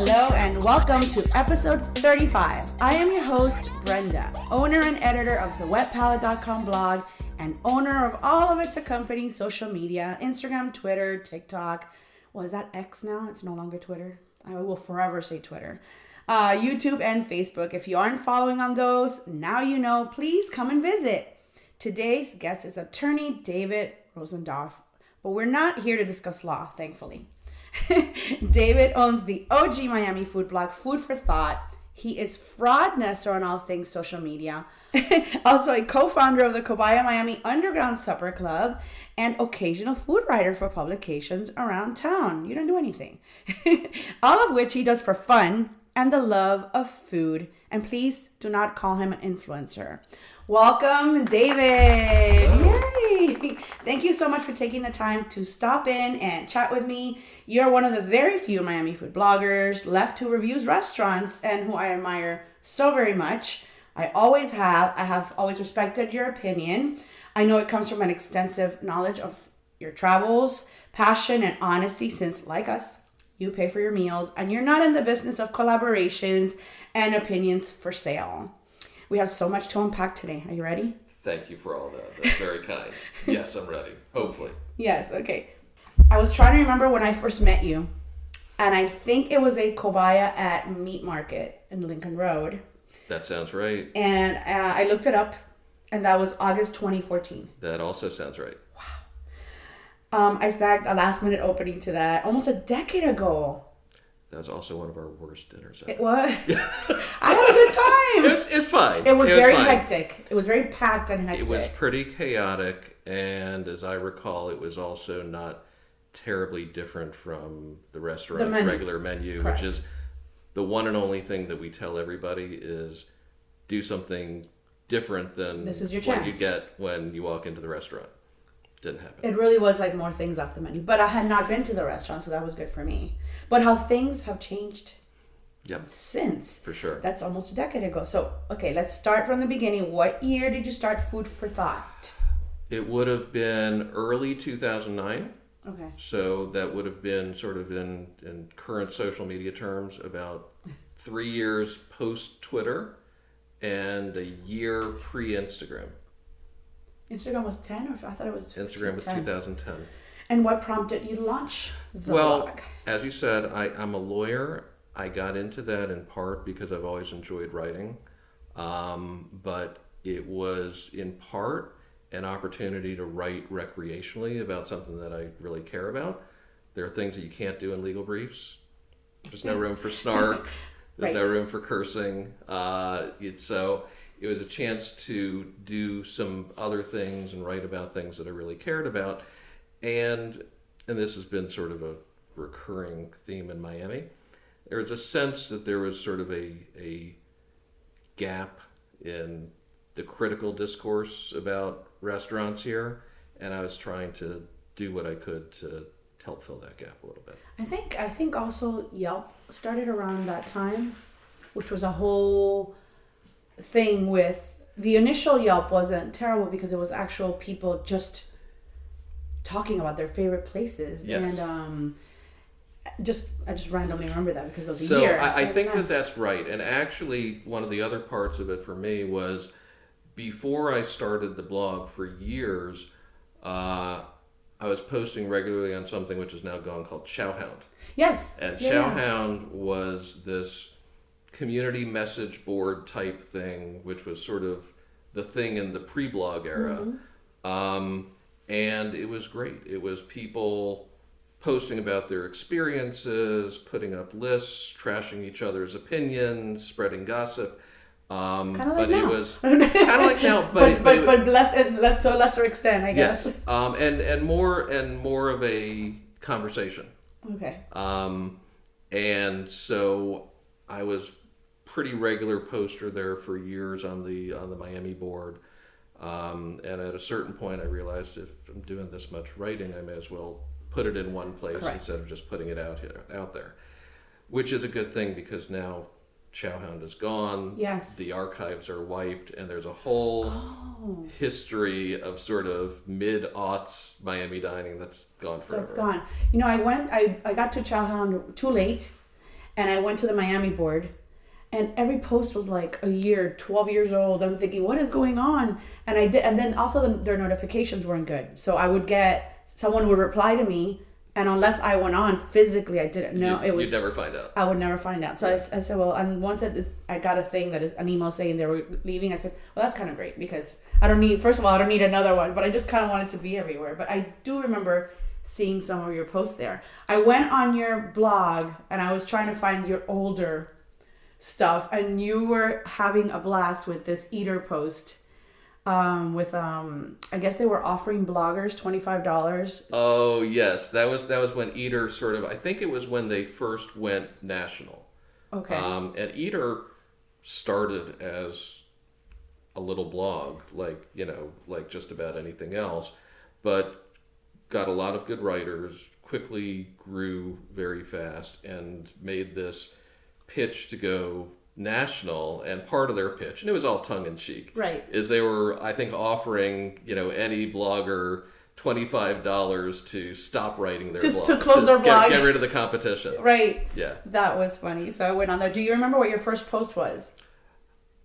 Hello and welcome to episode 35. I am your host, Brenda, owner and editor of the wetpalette.com blog and owner of all of its accompanying social media, Instagram, Twitter, TikTok. Well, is that X now? It's no longer Twitter. I will forever say Twitter. YouTube and Facebook. If you aren't following on those, now you know. Please come and visit. Today's guest is attorney David Rosendorf, but we're not here to discuss law, thankfully. David owns the OG Miami food blog, Food for Thought. He is Frodnesor on all things social media. Also a co-founder of the Cobaya Miami Underground Supper Club and occasional food writer for publications around town. You don't do anything. All of which he does for fun and the love of food. And please do not call him an influencer. Welcome, David. Hello. Yay. Thank you so much for taking the time to stop in and chat with me. You're one of the very few Miami food bloggers left who reviews restaurants and who I admire so very much. I have always respected your opinion. I know it comes from an extensive knowledge of your travels, passion, and honesty since, like us, you pay for your meals and you're not in the business of collaborations and opinions for sale. We have so much to unpack today. Are you ready? Thank you for all that. That's very kind. Yes, I'm ready. Hopefully. Yes, okay. I was trying to remember when I first met you, and I think it was a Cobaya at Meat Market in Lincoln Road. That sounds right. And I looked it up, and that was August 2014. That also sounds right. Wow. I snagged a last-minute opening to that almost a decade ago. That was also one of our worst dinners ever. It was. I had a good time. It's fine. It was very hectic. It was very packed and hectic. It was pretty chaotic, and as I recall, it was also not terribly different from the restaurant's regular menu, Correct. which is the one and only thing that we tell everybody is do something different than This is your what chance. you get when you walk into the restaurant. Didn't happen. It really was like more things off the menu. But I had not been to the restaurant, so that was good for me. But how things have changed since. For sure. That's almost a decade ago. So, okay, let's start from the beginning. What year did you start Food for Thought? It would have been early 2009. Okay. So that would have been sort of in current social media terms about 3 years post-Twitter and a year pre-Instagram. Instagram was 10 or I thought it was 15, Instagram was 2010. And what prompted you to launch the blog? As you said, I'm a lawyer. I got into that in part because I've always enjoyed writing. But it was in part an opportunity to write recreationally about something that I really care about. There are things that you can't do in legal briefs. There's no room for snark. There's no room for cursing. So it was a chance to do some other things and write about things that I really cared about. And this has been sort of a recurring theme in Miami. There was a sense that there was sort of a gap in the critical discourse about restaurants here, and I was trying to do what I could to help fill that gap a little bit. I think also Yelp started around that time, which was a whole thing with the initial Yelp wasn't terrible because it was actual people just talking about their favorite places. Yes. And I just randomly remember that because of the so year. I think that's right. And actually one of the other parts of it for me was before I started the blog for years, I was posting regularly on something which is now gone called Chowhound. Yes. And Chowhound was this community message board type thing, which was sort of the thing in the pre-blog era. Mm-hmm. And it was great. It was people posting about their experiences, putting up lists, trashing each other's opinions, spreading gossip. Kind of like but now. It was kind of like now, but less to a lesser extent, I guess. Yes. And more of a conversation. Okay. And so I was pretty regular poster there for years on the Miami board. And at a certain point I realized if I'm doing this much writing, I may as well put it in one place Correct. instead of just putting it out there. Which is a good thing because now Chowhound is gone. Yes. The archives are wiped, and there's a whole history of sort of mid-aughts Miami dining that's gone forever. That's gone. You know, I got to Chowhound too late, And I went to the Miami board, and every post was like a year, 12 years old. I'm thinking, what is going on? And I did, and then also their notifications weren't good. So I would get, someone would reply to me, and unless I went on physically, I didn't know. You'd never find out. I would never find out. So I said, well, and once I got a thing that is an email saying they were leaving. I said, well, that's kind of great because I don't need another one, but I just kind of wanted to be everywhere. But I do remember seeing some of your posts there. I went on your blog and I was trying to find your older stuff, and you were having a blast with this eater post. I guess they were offering bloggers $25. Oh yes, that was when Eater sort of, I think it was when they first went national. Okay. And Eater started as a little blog, like just about anything else, but got a lot of good writers, quickly grew very fast, and made this pitch to go national. And part of their pitch, and it was all tongue-in-cheek, right, is they were, I think, offering any blogger $25 to stop writing their blog, just to close their blog, get rid of the competition. Right. Yeah, that was funny. So I went on there. Do you remember what your first post was?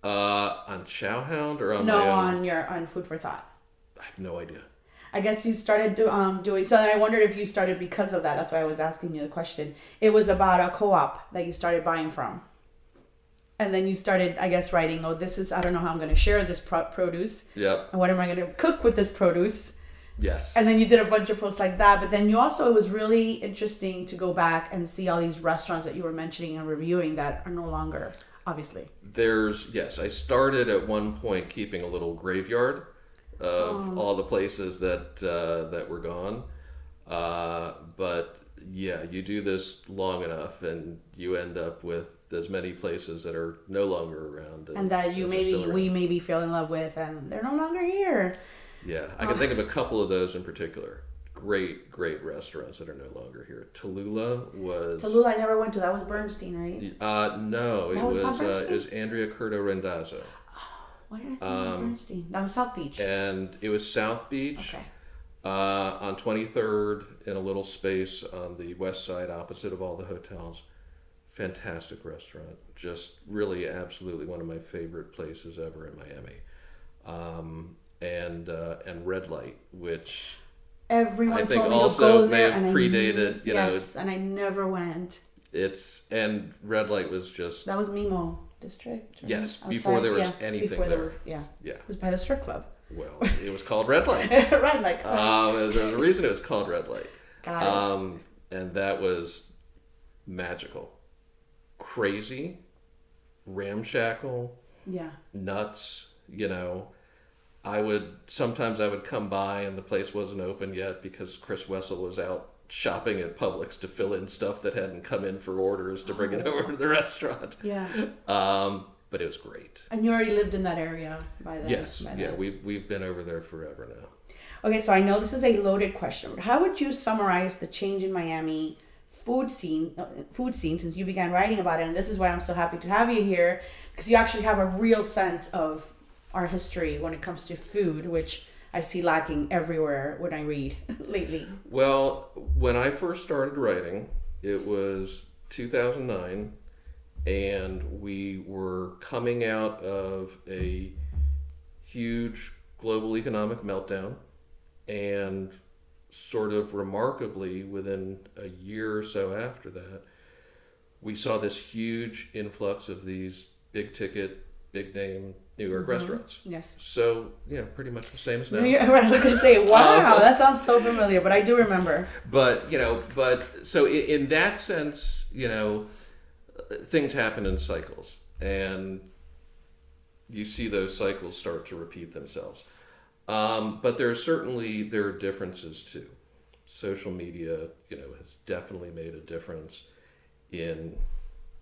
On Chowhound or on no my own? on Food for Thought. I have no idea. I guess you started doing, so then I wondered if you started because of that. That's why I was asking you the question. It was about a co-op that you started buying from. And then you started, I guess, writing, I don't know how I'm going to share this produce. Yep. And what am I going to cook with this produce? Yes. And then you did a bunch of posts like that. But then you also, it was really interesting to go back and see all these restaurants that you were mentioning and reviewing that are no longer, obviously. I started at one point keeping a little graveyard of all the places that were gone. But yeah, you do this long enough and you end up with as many places that are no longer around. And that we maybe fell in love with, and they're no longer here. Yeah, I can think of a couple of those in particular. Great restaurants that are no longer here. Tallulah, I never went to. That was Bernstein, right? No, it was Andrea Curto Rendazzo. What did I think of Bernstein? That was South Beach. And it was South Beach. Okay. On 23rd, in a little space on the west side opposite of all the hotels. Fantastic restaurant. Just really absolutely one of my favorite places ever in Miami. And Red Light, which everyone I think told me also to go may there, have predated, yes, and I never went. And Red Light was just... That was Mimo District? Right? Yes, Outside, before there was anything before there. Yeah. It was by the strip club. Well, it was called Red Light. Red Light. There's a reason it was called Red Light. Got it. And that was magical. Crazy, ramshackle, nuts, Sometimes I would come by and the place wasn't open yet because Chris Wessel was out shopping at Publix to fill in stuff that hadn't come in for orders to bring it over to the restaurant. Yeah. But it was great. And you already lived in that area by then? Yes. We've been over there forever now. Okay, so I know this is a loaded question, but how would you summarize the change in Miami food scene since you began writing about it? And this is why I'm so happy to have you here, because you actually have a real sense of our history when it comes to food, which I see lacking everywhere when I read lately. Well, when I first started writing, it was 2009, and we were coming out of a huge global economic meltdown, and sort of remarkably, within a year or so after that, we saw this huge influx of these big ticket, big name New York restaurants. Yes. So, pretty much the same as now. I was going to say, wow, that sounds so familiar, but I do remember. But so in that sense, things happen in cycles, and you see those cycles start to repeat themselves. But there are differences too. Social media, has definitely made a difference in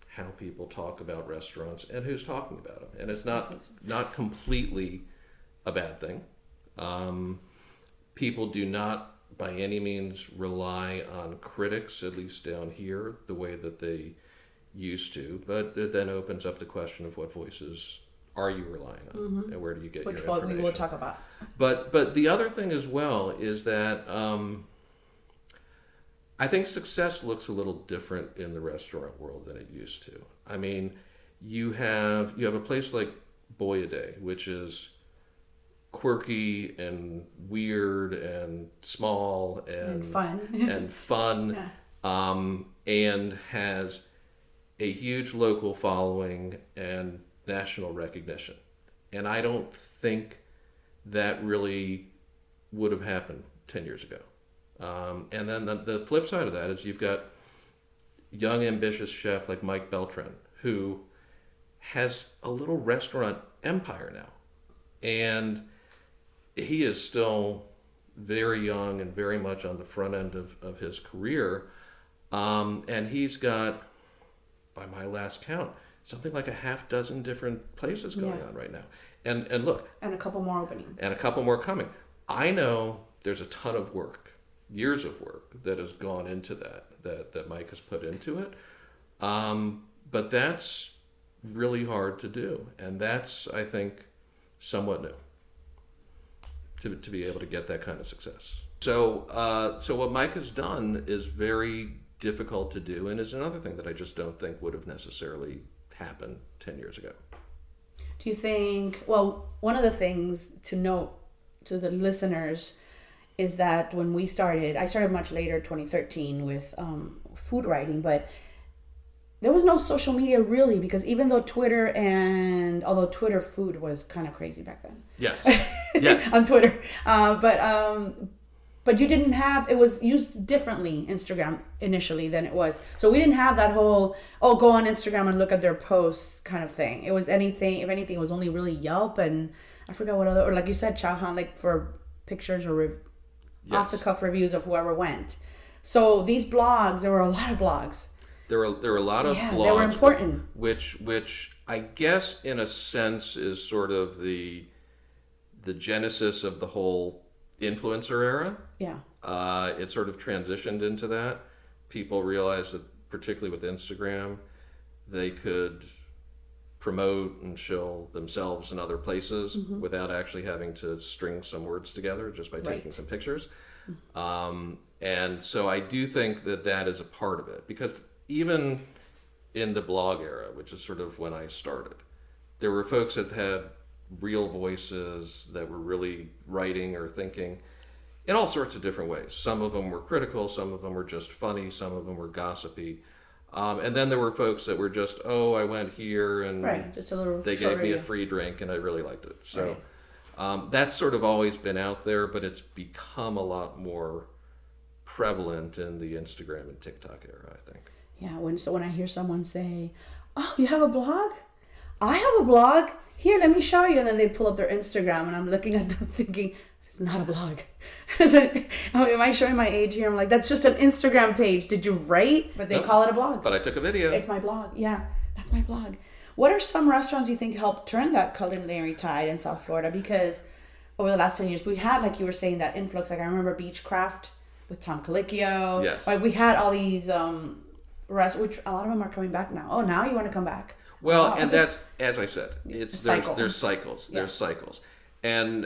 how people talk about restaurants and who's talking about them. And it's not completely a bad thing. People do not by any means rely on critics, at least down here, the way that they used to. But it then opens up the question of what voices are you relying on, and where do you get your information? Which we will talk about. But the other thing as well is that I think success looks a little different in the restaurant world than it used to. I mean, you have a place like Boyaday, which is quirky and weird and small and fun and fun, and has a huge local following and national recognition. And I don't think that really would have happened 10 years ago. And then the flip side of that is you've got young, ambitious chef like Mike Beltran, who has a little restaurant empire now. And he is still very young and very much on the front end of his career. And he's got, by my last count, something like a half dozen different places going on right now. And look. And a couple more opening. And a couple more coming. I know there's a ton of work, years of work that has gone into that Mike has put into it. But that's really hard to do. And that's, I think, somewhat new to be able to get that kind of success. So what Mike has done is very difficult to do, and is another thing that I just don't think would have necessarily happened 10 years ago. Do you think, well, one of the things to note to the listeners is that when we started, I started much later, 2013, with food writing, but there was no social media really, because even though although Twitter food was kind of crazy back then. Yes. Yes. On Twitter. But you didn't have, it was used differently, Instagram, initially than it was. So we didn't have that whole, go on Instagram and look at their posts kind of thing. It was if anything, it was only really Yelp and I forgot what other, or like you said, Chowhan, like for pictures or off-the-cuff reviews of whoever went. So these blogs, there were a lot of blogs. There were a lot of blogs. They were important. Which I guess in a sense is sort of the genesis of the whole influencer era. Yeah. It sort of transitioned into that. People realized that, particularly with Instagram, they could promote and show themselves in other places without actually having to string some words together just by taking some pictures. And so I do think that is a part of it, because even in the blog era, which is sort of when I started, there were folks that had real voices that were really writing or thinking in all sorts of different ways. Some of them were critical, some of them were just funny, some of them were gossipy. And then there were folks that were just, I went here and just a little, they gave me a free drink and I really liked it. So that's sort of always been out there, but it's become a lot more prevalent in the Instagram and TikTok era, I think. Yeah, when I hear someone say, "Oh, you have a blog? I have a blog. Here, let me show you." And then they pull up their Instagram and I'm looking at them thinking, it's not a blog. Am I showing my age here? I'm like, that's just an Instagram page. Did you write? But they call it a blog. But I took a video. It's my blog. Yeah, that's my blog. What are some restaurants you think helped turn that culinary tide in South Florida? Because over the last 10 years, we had, like you were saying, that influx. Like I remember Beechcraft with Tom Colicchio. Yes. Like we had all these which a lot of them are coming back now. Oh, now you want to come back? Well, and that's, as I said, there's cycles. Yeah. There's cycles. And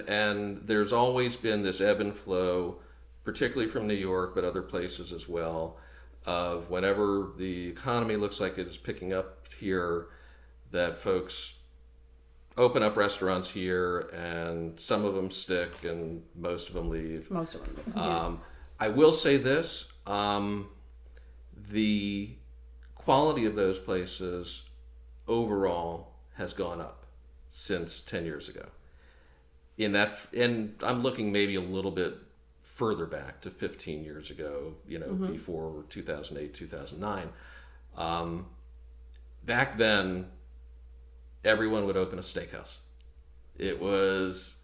there's always been this ebb and flow, particularly from New York, but other places as well, of whenever the economy looks like it is picking up here, that folks open up restaurants here, and some of them stick and most of them leave. Most of them. Yeah. I will say this, the quality of those places overall has gone up since 10 years ago. And I'm looking maybe a little bit further back to 15 years ago, before 2008, 2009. Back then, everyone would open a steakhouse. It was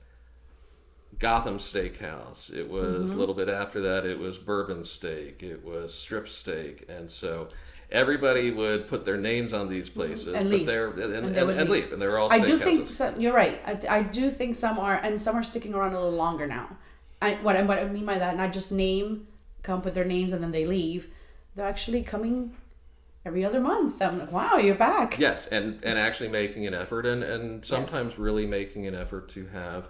Gotham Steakhouse. It was a little bit after that, it was Bourbon Steak. It was Strip Steak. And so everybody would put their names on these places and leave. And leave. And they were all steakhouses. I do think you're right. I do think some are sticking around a little longer now. What I mean by that, not just come put their names and then they leave. They're actually coming every other month. I'm like, wow, you're back. Yes, and actually making an effort, and sometimes really making an effort to have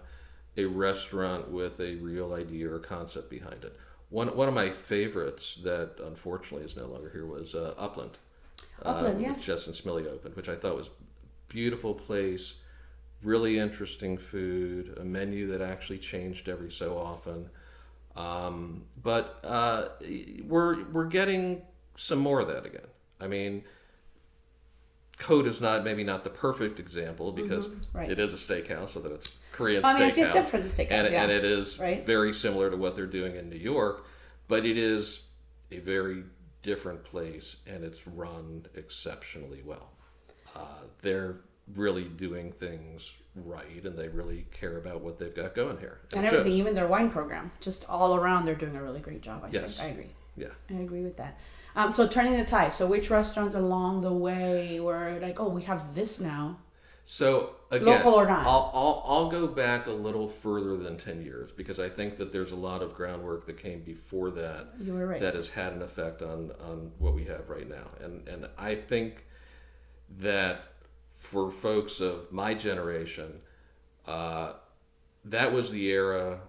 a restaurant with a real idea or concept behind it. One of my favorites that unfortunately is no longer here was Upland. Upland, yes. Which Justin Smiley opened, which I thought was a beautiful place, really interesting food, a menu that actually changed every so often. But we're getting some more of that again. I mean, Code is maybe not the perfect example because right. it is a steakhouse, so that it's Korean I mean, steakhouse. it's a different steakhouse, and it is right? very similar to what they're doing in New York, but it is a very different place, and it's run exceptionally well. They're really doing things right, and they really care about what they've got going here. And everything, even their wine program, just all around, they're doing a really great job, I Yes. think. I agree. Yeah. I agree with that. So turning the tide. So which restaurants along the way were like, oh, we have this now? So again, local or not? I'll go back a little further than 10 years because I think that there's a lot of groundwork that came before that You were right. that has had an effect on what we have right now. And I think that for folks of my generation, that was the era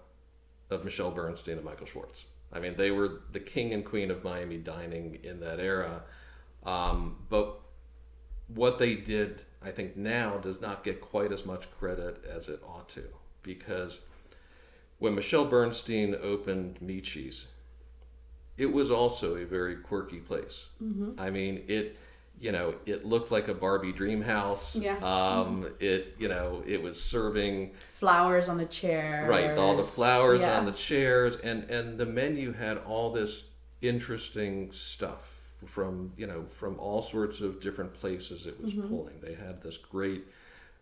of Michelle Bernstein and Michael Schwartz. I mean, they were the king and queen of Miami dining in that era. But what they did, I think now, does not get quite as much credit as it ought to. Because when Michelle Bernstein opened Michi's, it was also a very quirky place. Mm-hmm. I mean, it looked like a Barbie dream house. Yeah. It was serving flowers on the chairs. Right, all the flowers yeah. on the chairs, and the menu had all this interesting stuff from all sorts of different places it was pulling. They had this great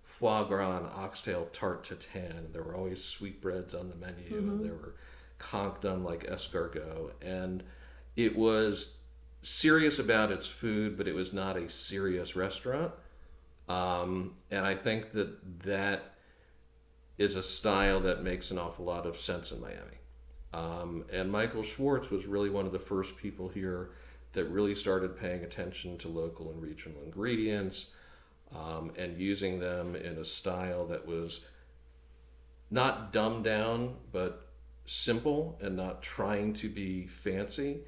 foie gras and oxtail tarte tatin. There were always sweetbreads on the menu, and there were conch done like escargot, and it was serious about its food, but it was not a serious restaurant. And I think that is a style that makes an awful lot of sense in Miami. And Michael Schwartz was really one of the first people here that really started paying attention to local and regional ingredients, and using them in a style that was not dumbed down, but simple and not trying to be fancy,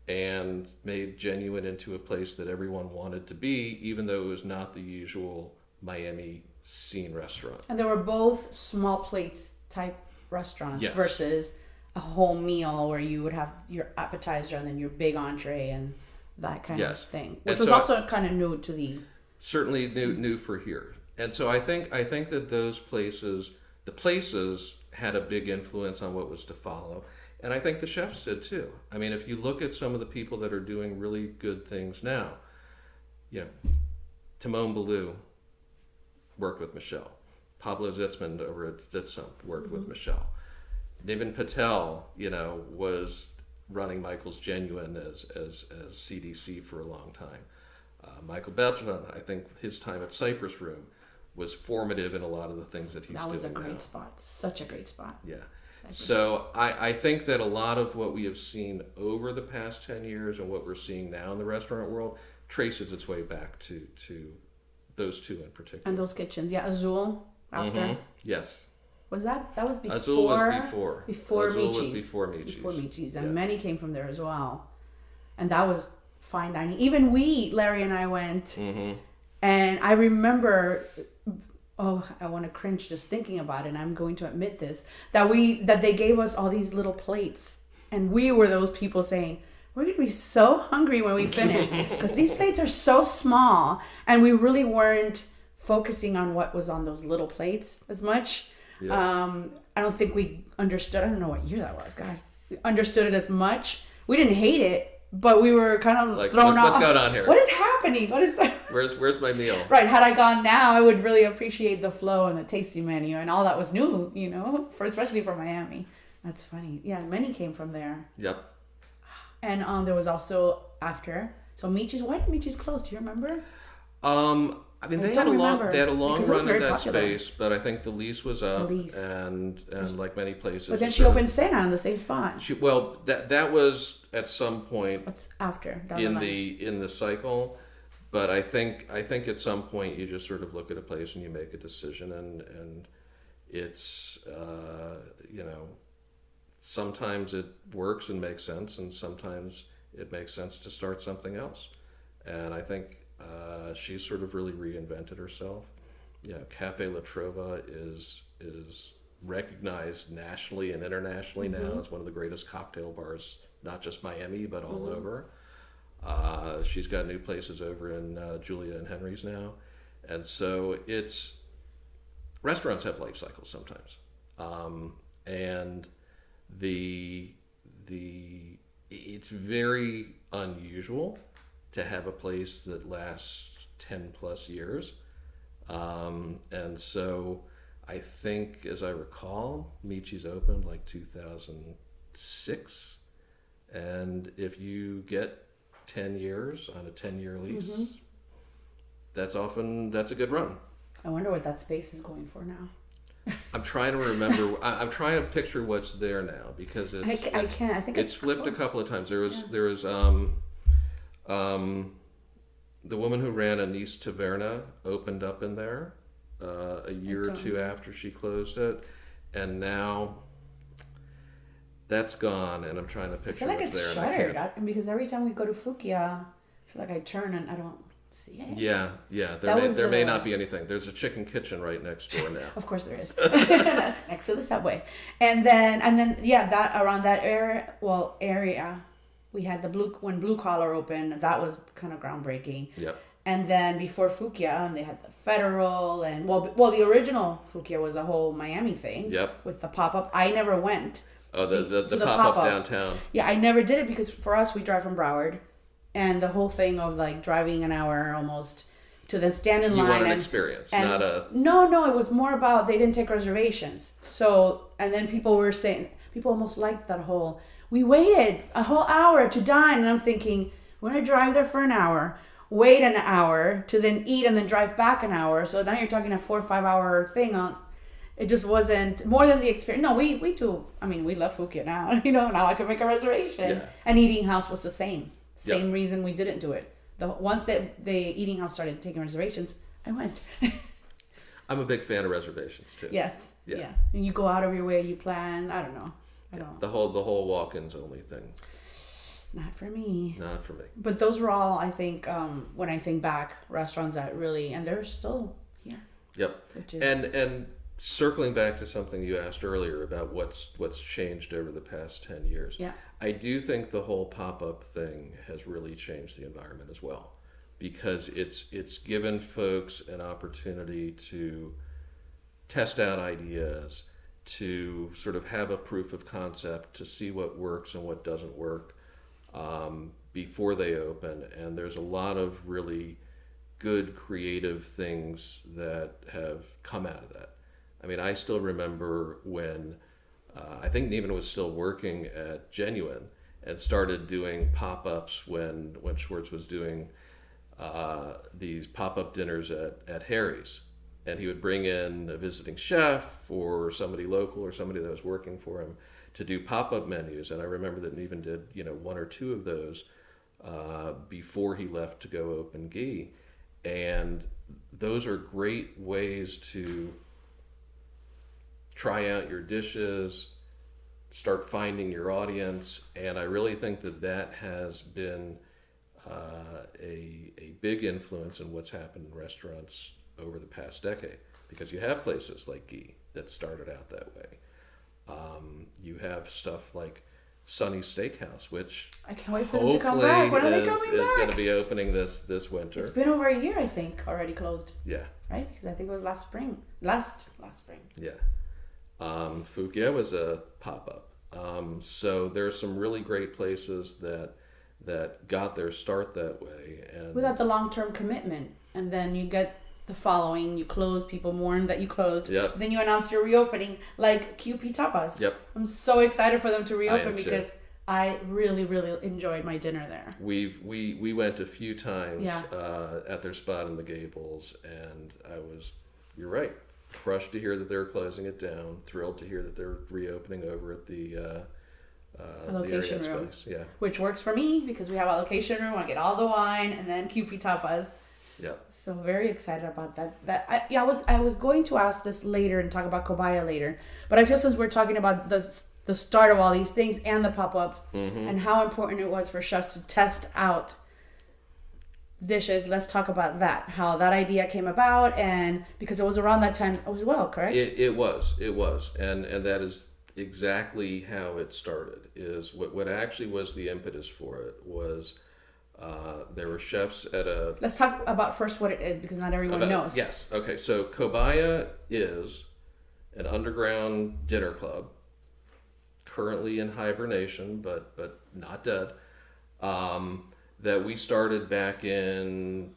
and made Genuine into a place that everyone wanted to be, even though it was not the usual Miami scene restaurant. And they were both small plates type restaurants Yes. versus a whole meal where you would have your appetizer and then your big entree and that kind Yes. of thing, And which was so also kind of new to the... Certainly new for here. And so I think that the places had a big influence on what was to follow. And I think the chefs did too. I mean, if you look at some of the people that are doing really good things now, Timon Ballou worked with Michelle. Pablo Zitzman over at Zitzum worked with Michelle. Niven Patel, was running Michael's Genuine as CDC for a long time. Michael Bertrand, I think his time at Cypress Room was formative in a lot of the things that he's doing now. That was a great spot. Such a great spot. Yeah. So I think that a lot of what we have seen over the past 10 years and what we're seeing now in the restaurant world traces its way back to those two in particular. And those kitchens. Yeah, Azul after. Mm-hmm. Yes. Was that was before? Azul was before. Before Azul Michi's. was before Michi's. Before Michi's. And Yes. many came from there as well. And that was fine dining. Even Larry and I went. Mm-hmm. And I remember, I want to cringe just thinking about it, and I'm going to admit this, that they gave us all these little plates, and we were those people saying, we're going to be so hungry when we finish, because these plates are so small, and we really weren't focusing on what was on those little plates as much. Yeah. I don't think we understood, I don't know what year that was, God. We understood it as much. We didn't hate it, but we were kind of thrown off. What's going on here? What is happening? What is that? Where's my meal? Right. Had I gone now, I would really appreciate the flow and the tasting menu and all that was new, especially for Miami. That's funny. Yeah, many came from there. Yep. And there was also after. So Michi's, why did Michi's close? Do you remember? I mean, they had a long run in that space, but I think the lease was up, and like many places. But then she opened Sena on the same spot. That was at some point. What's after in the cycle, but I think at some point you just sort of look at a place and you make a decision, and it's sometimes it works and makes sense, and sometimes it makes sense to start something else. And I think she's sort of really reinvented herself. Cafe La Trova is recognized nationally and internationally now. It's one of the greatest cocktail bars, not just Miami, but all over. She's got new places over in Julia and Henry's now. And so restaurants have life cycles sometimes. And it's very unusual to have a place that lasts 10 plus years. And so I think, as I recall, Michi's opened like 2006. And if you get 10 years on a 10-year lease, that's a good run. I wonder what that space is going for now. I'm trying to remember. I'm trying to picture what's there now, because I can't. I think it's flipped a couple of times. There was the woman who ran Anise Taverna opened up in there a year or two after she closed it, and now that's gone. And I'm trying to picture what's there. I feel like it's shuttered, because every time we go to Fukia, I feel like I turn and I don't see it. Yeah. There may not be anything. There's a chicken kitchen right next door now. Of course there is. Next to the subway. And then that around that area, we had when Blue Collar opened, that was kind of groundbreaking. Yep. And then before Fukia, they had the Federal, and the original Fukia was a whole Miami thing. Yep. With the pop-up. I never went. Oh, the pop-up downtown. Yeah, I never did it because for us, we drive from Broward. And the whole thing of like driving an hour almost to then stand in line. You want an experience, not a... No, it was more about they didn't take reservations. So, and then people were saying, people almost liked that whole, we waited a whole hour to dine. And I'm thinking, we're going to drive there for an hour, wait an hour to then eat and then drive back an hour. So now you're talking a 4 or 5 hour thing on. It just wasn't more than the experience. No, we do. I mean, we love Fukia now. Now I can make a reservation. Yeah. And Eating House was the same. Yep. Reason we didn't do it. Once the Eating House started taking reservations, I went. I'm a big fan of reservations too. Yes. Yeah. And you go out of your way, you plan. I don't know. The whole walk-ins only thing. Not for me. Not for me. But those were all, I think, when I think back, restaurants that really, and they're still here. Yep. And circling back to something you asked earlier about what's changed over the past 10 years. Yeah. I do think the whole pop-up thing has really changed the environment as well, because it's given folks an opportunity to test out ideas, to sort of have a proof of concept, to see what works and what doesn't work before they open. And there's a lot of really good creative things that have come out of that. I mean, I still remember when I think Neiman was still working at Genuine and started doing pop-ups when Schwartz was doing these pop-up dinners at Harry's. And he would bring in a visiting chef or somebody local or somebody that was working for him to do pop-up menus. And I remember that Neiman did 1 or 2 of those before he left to go open Ghee. And those are great ways to try out your dishes, start finding your audience, and I really think that has been a big influence in what's happened in restaurants over the past decade, because you have places like Ghee that started out that way. You have stuff like Sunny Steakhouse, which I can't wait for them to come back. When are they coming back? Is going to be opening this winter. It's been over a year, I think, already closed. Yeah. Right? Because I think it was last spring. Last spring. Yeah. Fukia was a pop-up. So there are some really great places that got their start that way. And without the long-term commitment. And then you get the following, you close, people mourn that you closed. Yep. Then you announce your reopening, like QP Tapas. Yep. I'm so excited for them to reopen because too. I really, really enjoyed my dinner there. We went a few times Yeah. At their spot in the Gables, and you're right, crushed to hear that they're closing it down, thrilled to hear that they're reopening over at the location area room. space. Yeah. Which works for me because we have a location room, I get all the wine, and then QP Tapas. Yeah. So very excited about that. I was going to ask this later and talk about Cobaya later, but I feel since we're talking about the the start of all these things and the pop-up, and how important it was for chefs to test out dishes. Let's talk about that, how that idea came about, and because it was around that time as well, correct? It was, and that is exactly how it started. Is what actually was the impetus for it was there were chefs at a. Let's talk about first what it is, because not everyone knows. Yes. Okay. So Cobaya is an underground dinner club, currently in hibernation, but not dead. That we started back in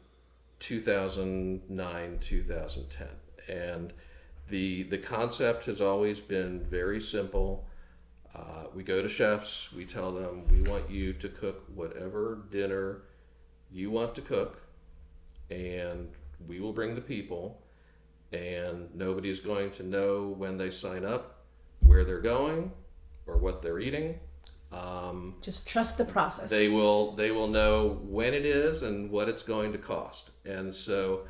2009, 2010, and the concept has always been very simple. We go to chefs, we tell them we want you to cook whatever dinner you want to cook, and we will bring the people, and nobody's going to know when they sign up where they're going or what they're eating. Just trust the process. They will know when it is and what it's going to cost. And so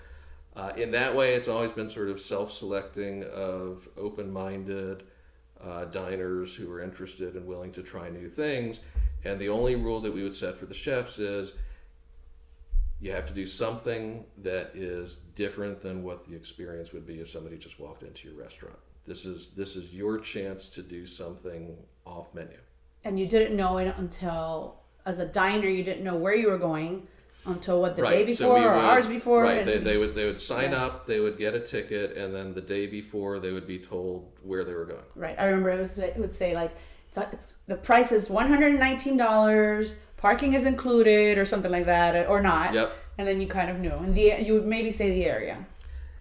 in that way, it's always been sort of self-selecting of open-minded diners who are interested and willing to try new things. And the only rule that we would set for the chefs is you have to do something that is different than what the experience would be if somebody just walked into your restaurant. This is your chance to do something off menu. And you didn't know it until, as a diner, you didn't know where you were going until what, the day before or hours before? Right, they would sign up, they would get a ticket, and then the day before they would be told where they were going. Right, I remember it would say like, the price is $119, parking is included or something like that, or not. Yep. And then you kind of knew. And you would maybe say the area.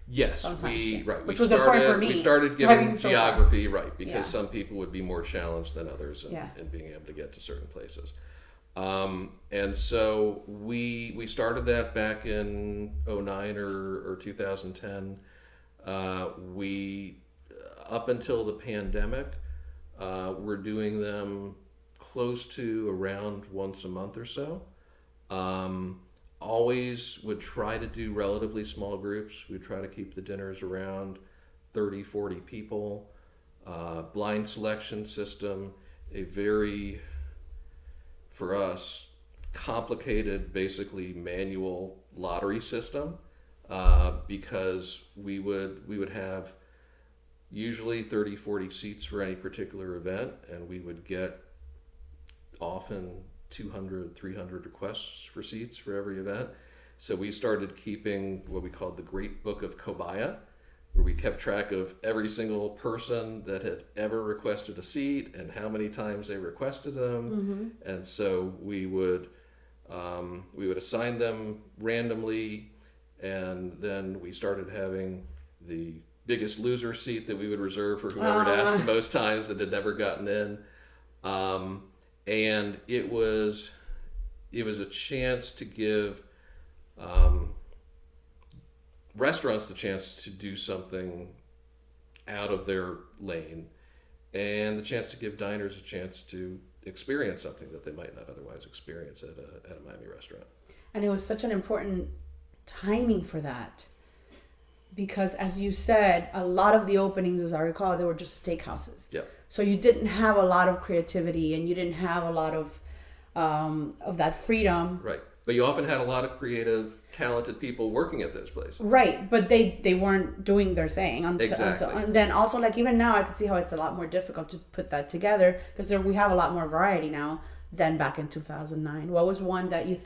Yes, which was important for me. We started giving geography, right, because Yeah. some people would be more challenged than others in being able to get to certain places. And so we started that back in 2009 or 2010. We, up until the pandemic, were doing them close to around once a month or so. Always would try to do relatively small groups. We'd try to keep the dinners around 30, 40 people. Blind selection system, a very, for us, complicated, basically manual lottery system, because we would have usually 30, 40 seats for any particular event, and we would get often 200, 300 requests for seats for every event. So we started keeping what we called the Great Book of Cobaya, where we kept track of every single person that had ever requested a seat and how many times they requested them. And so we would assign them randomly, and then we started having the biggest loser seat that we would reserve for whoever had asked the most times that had never gotten in. And it was a chance to give restaurants the chance to do something out of their lane, and the chance to give diners a chance to experience something that they might not otherwise experience at a Miami restaurant. And it was such an important timing for that, because as you said, a lot of the openings, as I recall, they were just steakhouses. Yeah. So you didn't have a lot of creativity, and you didn't have a lot of that freedom. Right. But you often had a lot of creative, talented people working at those places. Right, but they weren't doing their thing. Exactly. And then also, like, even now, I can see how it's a lot more difficult to put that together, because we have a lot more variety now than back in 2009. What was one that you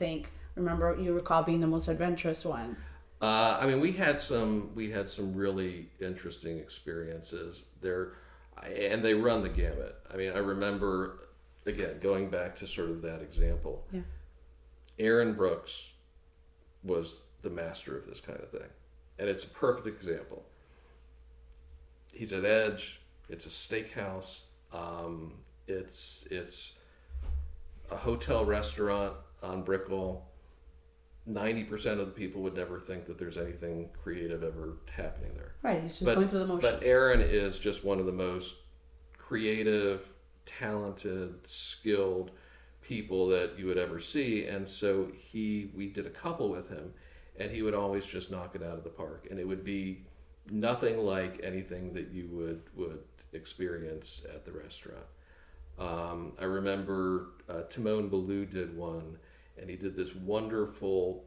recall being the most adventurous one? We had some really interesting experiences there, and they run the gamut. I remember, again, going back to sort of that example. Yeah. Aaron Brooks was the master of this kind of thing, and it's a perfect example. He's at Edge. It's a steakhouse. It's a hotel restaurant on Brickell. 90% of the people would never think that there's anything creative ever happening there. Right, he's just going through the motions. But Aaron is just one of the most creative, talented, skilled people that you would ever see. And so we did a couple with him, and he would always just knock it out of the park. And it would be nothing like anything that you would experience at the restaurant. I remember Timon Ballou did one, and he did this wonderful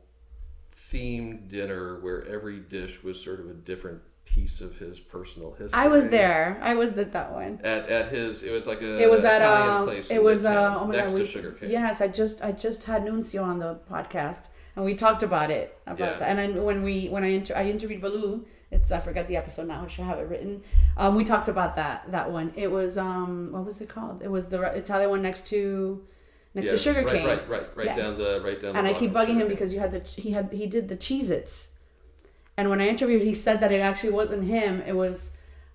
themed dinner where every dish was sort of a different piece of his personal history. I was there. I was at that one. At his, it was like a it was Italian place. It was oh my next God, to Sugar Cane. Yes, I just had Nunzio on the podcast, and we talked about that. And then when I interviewed Baloo, I forgot the episode now. I should have it written. We talked about that one. It was what was it called? It was the Italian one next to Sugar Cane. Right yes. down the. And I keep bugging him because he did the Cheez-Its. And when I interviewed, he said that it actually wasn't him. It was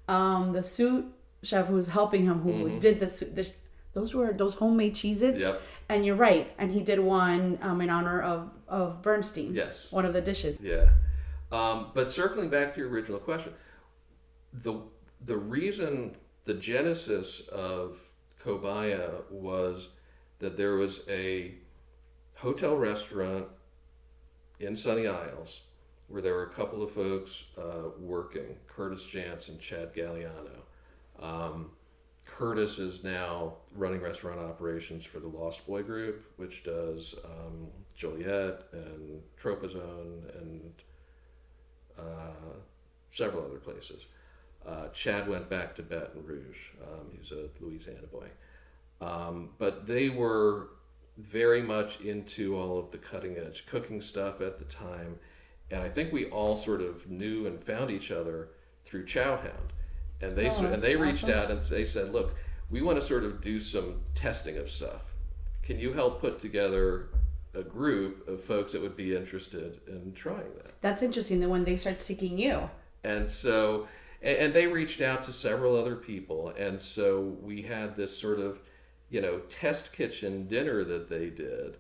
the sous chef who was helping him who did those homemade Cheez-Its. Yep. And you're right. And he did one in honor of Bernstein. Yes. One of the dishes. Yeah. But circling back to your original question, the reason, the genesis of Cobaya was that there was a hotel restaurant in Sunny Isles where there were a couple of folks working, Curtis Jantz and Chad Galliano. Curtis is now running restaurant operations for the Lost Boy Group, which does Joliet and Tropozone and several other places. Chad went back to Baton Rouge. He's a Louisiana boy. But they were very much into all of the cutting edge cooking stuff at the time. And I think we all sort of knew and found each other through Chowhound. And they reached out and they said, look, we want to sort of do some testing of stuff. Can you help put together a group of folks that would be interested in trying that? That's interesting, that when they start seeking you. And so, and they reached out to several other people. And so we had this sort of, test kitchen dinner that they did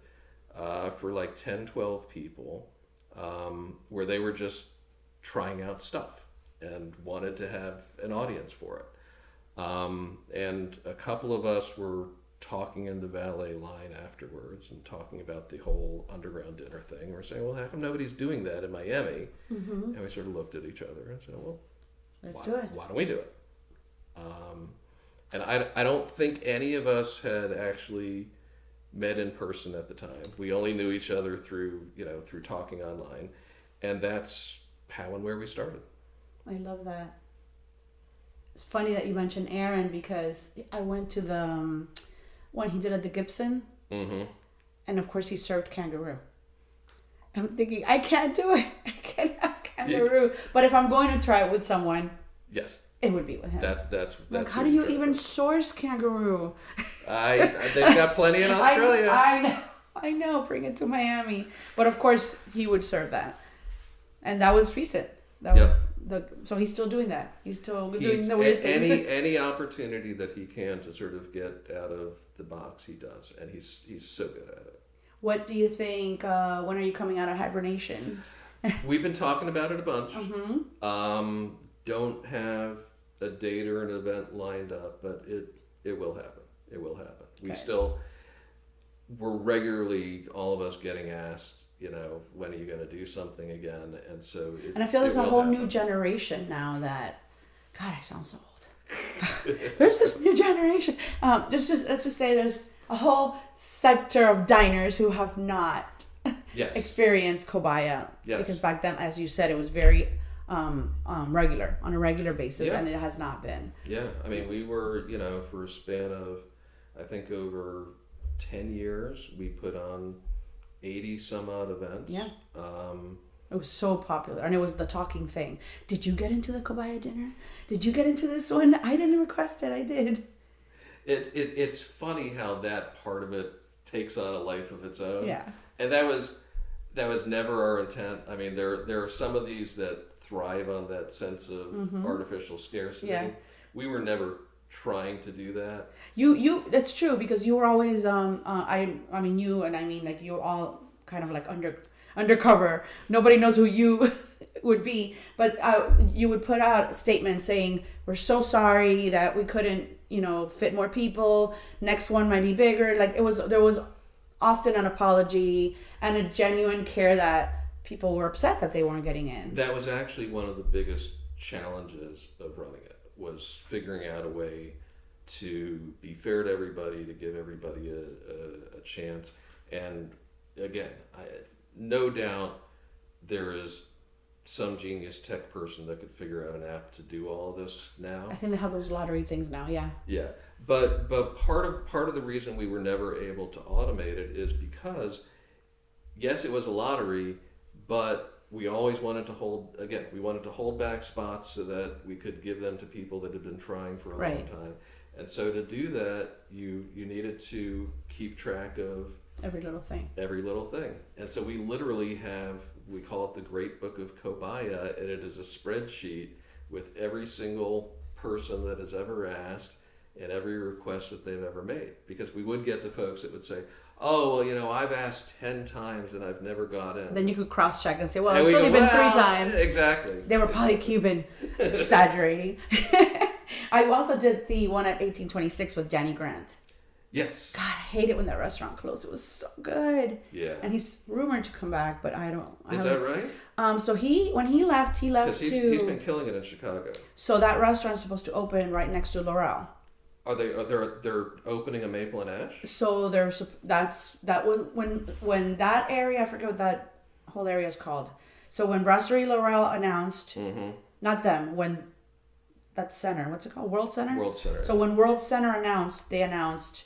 for like 10, 12 people, where they were just trying out stuff and wanted to have an audience for it. And a couple of us were talking in the valet line afterwards and talking about the whole underground dinner thing. We're saying, well, how come nobody's doing that in Miami? Mm-hmm. And we sort of looked at each other and said, well, let's do it. Why don't we do it? And I don't think any of us had actually met in person at the time. We only knew each other through talking online. And that's how and where we started. I love that. It's funny that you mentioned Aaron, because I went to the one he did at the Gibson. Mm-hmm. And of course he served kangaroo. I'm thinking, I can't do it. I can't have kangaroo. But if I'm going to try it with someone, yes, it would be with him. That's like, how do you even source kangaroo? They've got plenty in Australia. I know. Bring it to Miami. But of course, he would serve that, and that was recent. So he's still doing that. He's still doing the weird things. Any opportunity that he can to sort of get out of the box, he does, and he's so good at it. What do you think? When are you coming out of hibernation? We've been talking about it a bunch. Mm-hmm. Don't have a date or an event lined up, but it will happen. It will happen. Okay. We're regularly, all of us, getting asked, when are you going to do something again? And so and I feel there's a whole new generation now that, God, I sound so old. There's this new generation. Let's just say there's a whole sector of diners who have not experienced Cobaya. Yes. Because back then, as you said, it was very regular, on a regular basis, and it has not been. Yeah, I mean, we were, for a span of, I think, over 10 years, we put on 80 some odd events. Yeah. It was so popular, and it was the talking thing. Did you get into the Cobaya dinner? Did you get into this one? I didn't request it. I did. It's funny how that part of it takes on a life of its own. Yeah. And that was never our intent. I mean, there are some of these that thrive on that sense of artificial scarcity. Yeah. We were never trying to do that. You that's true, because you were always you're all kind of like undercover. Nobody knows who you would be, but you would put out statements saying, we're so sorry that we couldn't fit more people, next one might be bigger. Like there was often an apology and a genuine care that people were upset that they weren't getting in. That was actually one of the biggest challenges of running it, was figuring out a way to be fair to everybody, to give everybody a chance. And again, no doubt there is some genius tech person that could figure out an app to do all of this now. I think they have those lottery things now, yeah. Yeah, but part of the reason we were never able to automate it is because, yes, it was a lottery, but we always wanted to hold back spots so that we could give them to people that had been trying for a long time. And so to do that, you needed to keep track of every little thing. And so we literally we call it the Great Book of Cobaya, and it is a spreadsheet with every single person that has ever asked and every request that they've ever made. Because we would get the folks that would say, oh, well, I've asked 10 times and I've never got in. Then you could cross-check and say, well, it's really been 3 times. Exactly. They were probably Cuban, exaggerating. I also did the one at 1826 with Danny Grant. Yes. God, I hate it when that restaurant closed. It was so good. Yeah. And he's rumored to come back, but I don't. Is that right? So when he left to... He's been killing it in Chicago. So that restaurant's supposed to open right next to Laurel. They're opening a Maple and Ash? So when that area, I forget what that whole area is called. So when Brasserie Laurel announced, not them, when that center, what's it called? World Center? World Center. So when World Center they announced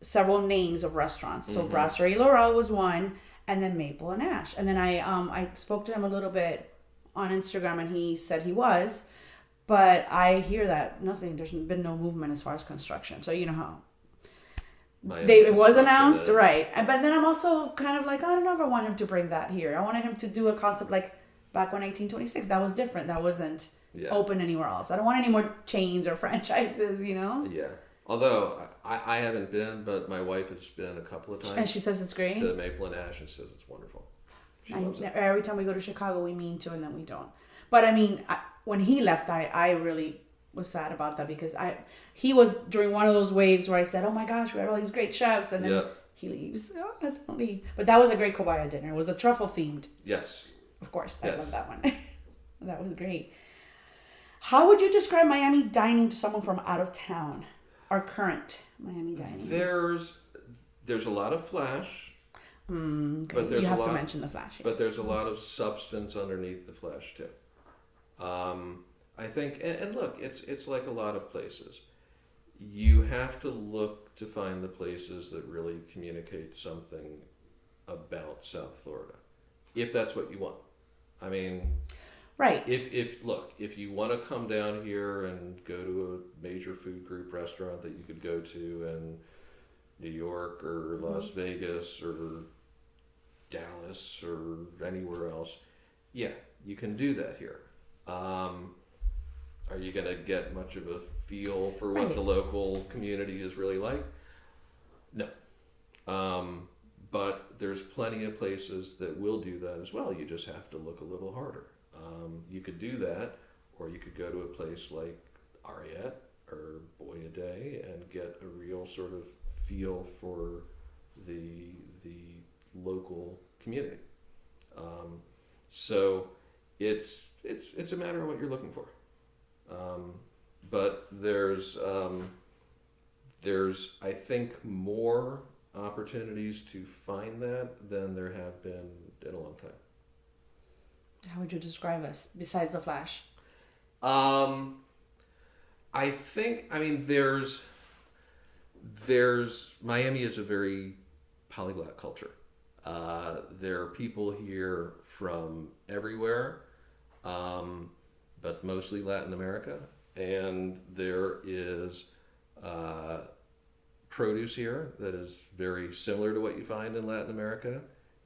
several names of restaurants. So Brasserie Laurel was one, and then Maple and Ash. And then I spoke to him a little bit on Instagram, and he said he was. But I hear that there's been no movement as far as construction. So you know how it was announced, right? But then I'm also kind of like, I don't know if I want him to bring that here. I wanted him to do a concept like back when 1826. That was different. That wasn't open anywhere else. I don't want any more chains or franchises, Yeah. Although I haven't been, but my wife has been a couple of times. And she says it's great. To Maple and Ash and says it's wonderful. She loves it. Every time we go to Chicago, we mean to, and then we don't. But I mean, when he left, I really was sad about that because he was during one of those waves where I said, oh my gosh, we have all these great chefs, and then he leaves. Oh, I don't leave. But that was a great Cobaya dinner. It was a truffle themed. Yes. Of course. I love that one. That was great. How would you describe Miami dining to someone from out of town? Our current Miami dining. There's a lot of flash. Okay. But you have to mention the flash. Yes. But there's a lot of substance underneath the flesh too. I think, and look, it's like a lot of places. You have to look to find the places that really communicate something about South Florida, if that's what you want. I mean, right. If you want to come down here and go to a major food group restaurant that you could go to in New York or Las Vegas or Dallas or anywhere else, you can do that here. Are you going to get much of a feel for what the local community is really like? No. But there's plenty of places that will do that as well. You just have to look a little harder. You could do that, or you could go to a place like Ariette or Boy a Day and get a real sort of feel for the local community. So it's a matter of what you're looking for. But there's I think more opportunities to find that than there have been in a long time. How would you describe us besides the flash? I think, there's Miami is a very polyglot culture. There are people here from everywhere, but mostly Latin America. And there is produce here that is very similar to what you find in Latin America.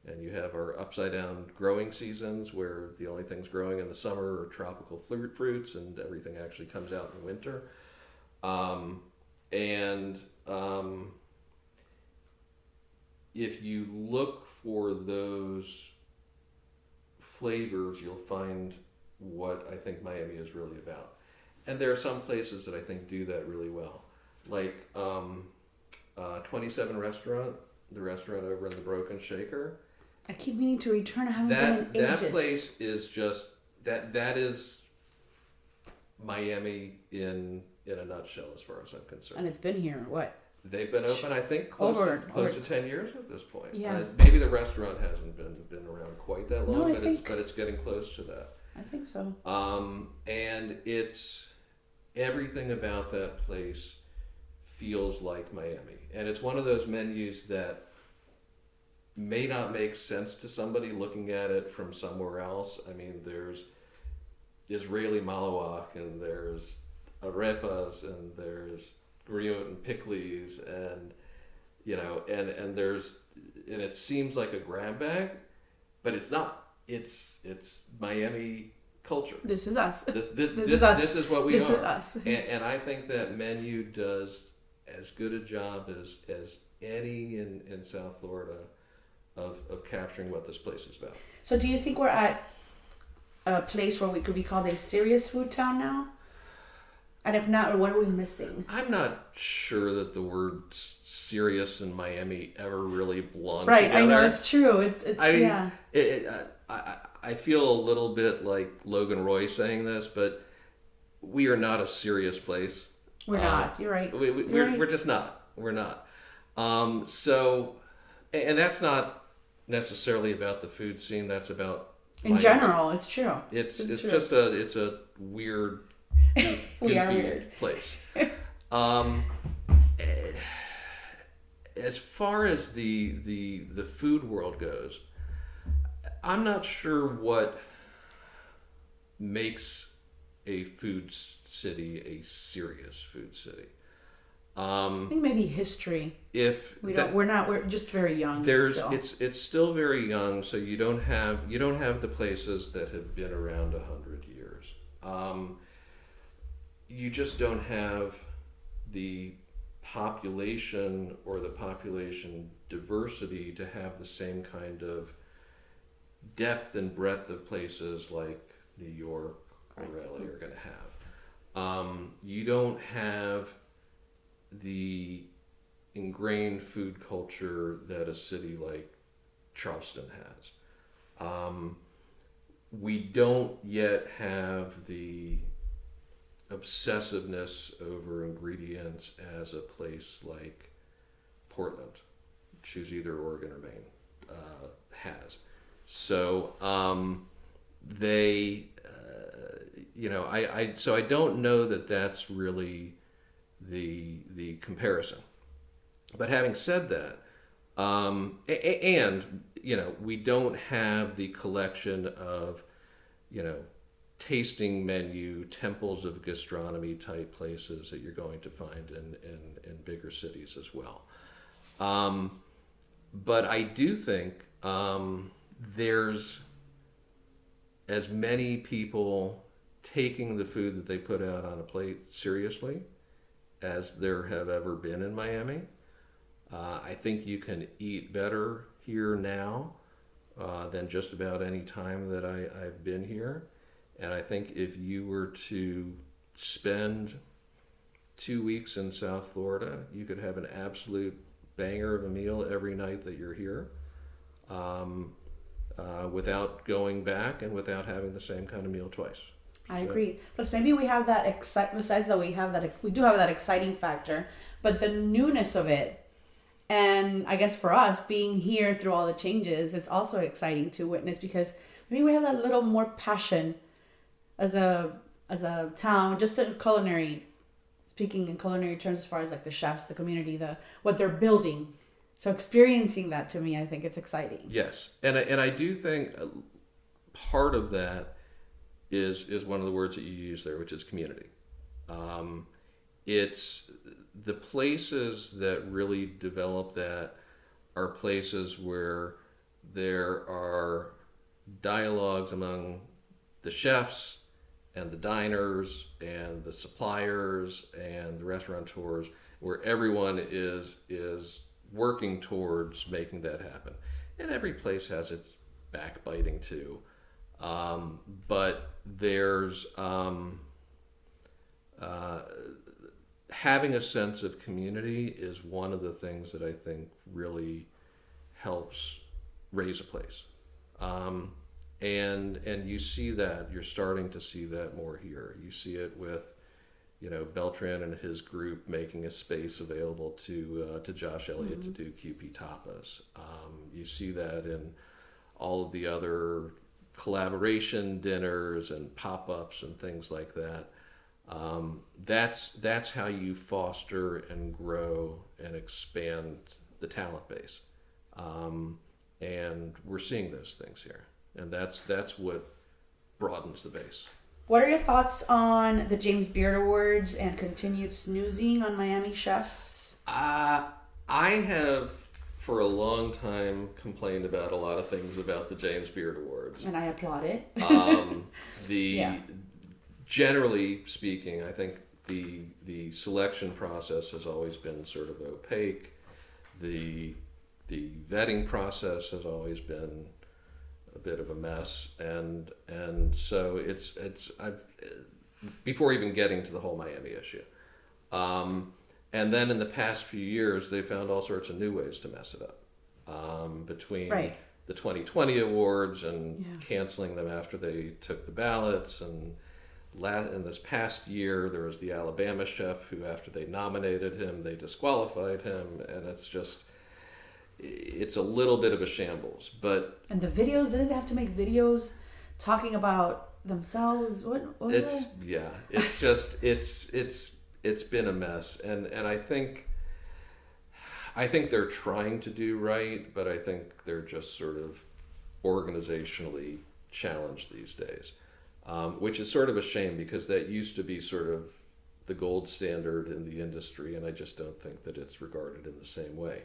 And you have our upside down growing seasons where the only things growing in the summer are tropical fruits and everything actually comes out in winter. If you look for those flavors, you'll find what I think Miami is really about. And there are some places that I think do that really well. Like 27 Restaurant, the restaurant over in the Broken Shaker. I keep meaning to return. I haven't been in ages. That place is just, that is Miami in in a nutshell as far as I'm concerned. And it's been here, what? They've been open, I think, close to 10 years at this point. Yeah. Maybe the restaurant hasn't been around quite that long, but it's getting close to that. I think so. And it's everything about that place feels like Miami, and it's one of those menus that may not make sense to somebody looking at it from somewhere else. I mean, there's Israeli malawak, and there's arepas, and there's griot and pickles, and and there's, and it seems like a grab bag, but it's not. It's Miami culture. This is us. This is us. This is what we this are. This is us. And I think that menu does as good a job as any in South Florida of capturing what this place is about. So do you think we're at a place where we could be called a serious food town now? And if not, what are we missing? I'm not sure that the word serious in Miami ever really belongs right, together. I know, it's true. It's yeah. I feel a little bit like Logan Roy saying this, but we are not a serious place. We're not. You're right. We're just not. We're not. So, and that's not necessarily about the food scene. That's about in general. It's true. It's true. just a weird, we are weird place. As far as the food world goes, I'm not sure what makes a food city a serious food city. I think maybe history. If we're just very young. Still. It's still very young, so you don't have the places that have been around 100 years. You just don't have the population or the population diversity to have the same kind of depth and breadth of places like New York or LA are going to have. You don't have the ingrained food culture that a city like Charleston has. We don't yet have the obsessiveness over ingredients as a place like Portland, choose either Oregon or Maine, has. So I don't know that that's really the comparison. But having said that, and we don't have the collection of tasting menu, temples of gastronomy type places that you're going to find in bigger cities as well. But I do think there's as many people taking the food that they put out on a plate seriously as there have ever been in Miami. I think you can eat better here now than just about any time that I've been here. And I think if you were to spend 2 weeks in South Florida, you could have an absolute banger of a meal every night that you're here, without going back and without having the same kind of meal twice. I agree. Plus, maybe we have that besides that we do have that exciting factor, but the newness of it, and I guess for us being here through all the changes, it's also exciting to witness because maybe we have that little more passion as a town, just in culinary, speaking in culinary terms, as far as like the chefs, the community, what they're building. So experiencing that, to me, I think it's exciting. Yes, and I do think part of that is one of the words that you use there, which is community. It's the places that really develop that are places where there are dialogues among the chefs and the diners and the suppliers and the restaurateurs, where everyone is working towards making that happen. And every place has its backbiting too. But there's having a sense of community is one of the things that I think really helps raise a place. And you see that, you're starting to see that more here. You see it with, Beltran and his group making a space available to Josh Elliott to do QP tapas. You see that in all of the other collaboration dinners and pop-ups and things like that. That's how you foster and grow and expand the talent base. And we're seeing those things here, and that's what broadens the base. What are your thoughts on the James Beard Awards and continued snoozing on Miami chefs? I have, for a long time, complained about a lot of things about the James Beard Awards. And I applaud it. Generally speaking, I think the selection process has always been sort of opaque. The vetting process has always been a bit of a mess, and so I've before even getting to the whole Miami issue, and then in the past few years they found all sorts of new ways to mess it up, between the 2020 awards and canceling them after they took the ballots, and in this past year there was the Alabama chef who, after they nominated him, they disqualified him, and it's a little bit of a shambles. And the videos, didn't they have to make videos talking about themselves? What was it? Yeah, it's just it's been a mess, and I think they're trying to do right, but I think they're just sort of organizationally challenged these days, which is sort of a shame, because that used to be sort of the gold standard in the industry, and I just don't think that it's regarded in the same way.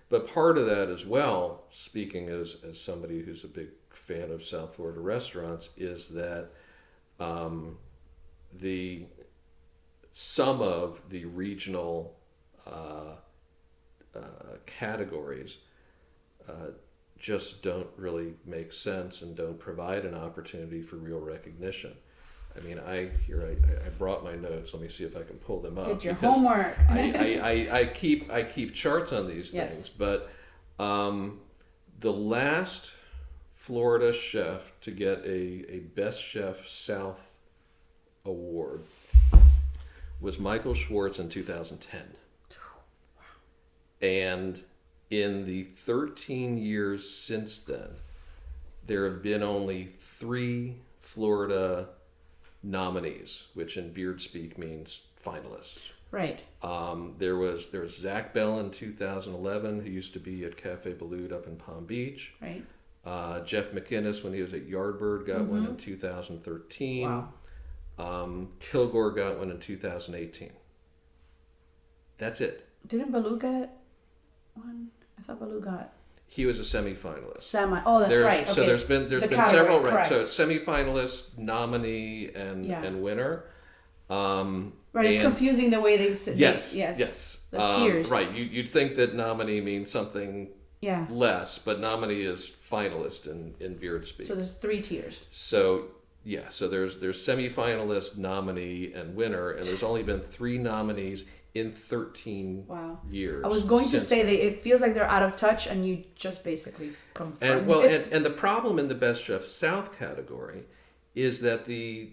But part of that as well, speaking as somebody who's a big fan of South Florida restaurants, is that some of the regional categories just don't really make sense and don't provide an opportunity for real recognition. I mean, I brought my notes. Let me see if I can pull them up. Did your homework. I keep charts on these things, but the last Florida chef to get a Best Chef South award was Michael Schwartz in 2010. And in the 13 years since then, there have been only 3 Florida nominees, which in beard speak means finalists. Right. There was Zach Bell in 2011, who used to be at Cafe Balut up in Palm Beach. Right. Jeff McInnes, when he was at Yardbird, got one in 2013. Wow. Kilgore got one in 2018. That's it. Didn't Balut get one? I thought Balut got. He was a semi-finalist. Oh, that's right. Okay. So there's been several, right? So semi-finalist, nominee, and winner. Right. It's confusing the way they say. Yes. The tiers. Right. You'd think that nominee means something less, but nominee is finalist in beard speak. So there's 3 tiers. So there's semi-finalist, nominee, and winner, and there's only been 3 nominees in 13 years. I was going to say it feels like they're out of touch, and you just basically confirmed it. And the problem in the Best Chef South category is that the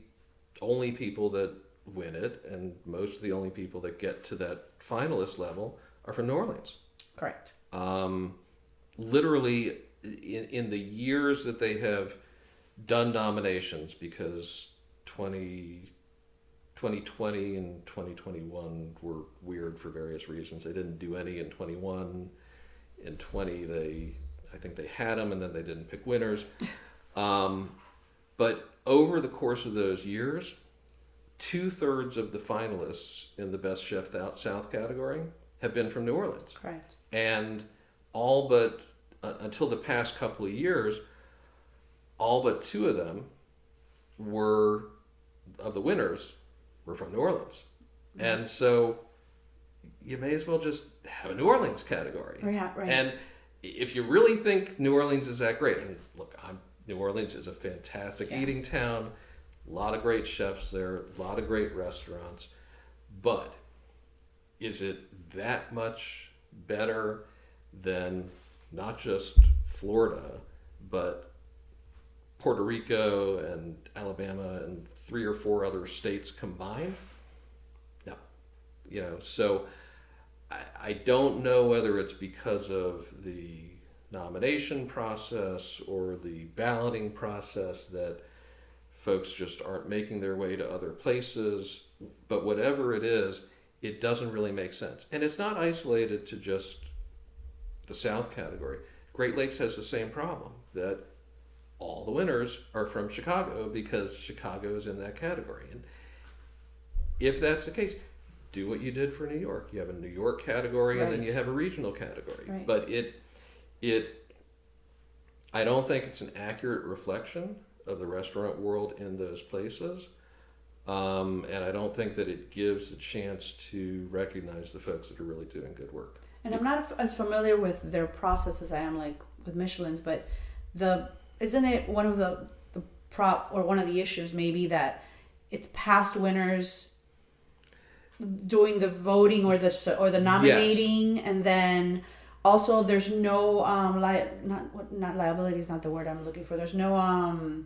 only people that win it, and most of the only people that get to that finalist level, are from New Orleans. Correct. Literally, in the years that they have done nominations, because 2020 and 2021 were weird for various reasons. They didn't do any in 21. In 20, I think they had them, and then they didn't pick winners. But over the course of those years, 2/3 of the finalists in the Best Chef South category have been from New Orleans. Correct. And all but, until the past couple of years, all but 2 of them of the winners were from New Orleans. And so you may as well just have a New Orleans category. Right. And if you really think New Orleans is that great, and look, New Orleans is a fantastic eating town, a lot of great chefs there, a lot of great restaurants, but is it that much better than not just Florida, but Puerto Rico and Alabama and 3 or 4 other states combined? So I don't know whether it's because of the nomination process or the balloting process that folks just aren't making their way to other places. But whatever it is, it doesn't really make sense. And it's not isolated to just the South category. Great Lakes has the same problem, that all the winners are from Chicago because Chicago is in that category. And if that's the case, do what you did for New York. You have a New York category, and then you have a regional category. Right. But I don't think it's an accurate reflection of the restaurant world in those places. And I don't think that it gives a chance to recognize the folks that are really doing good work. And I'm not as familiar with their process as I am like with Michelin's, but isn't it one of the one of the issues maybe that it's past winners doing the voting or the nominating, yes. And then also there's no not liability is not the word I'm looking for. There's no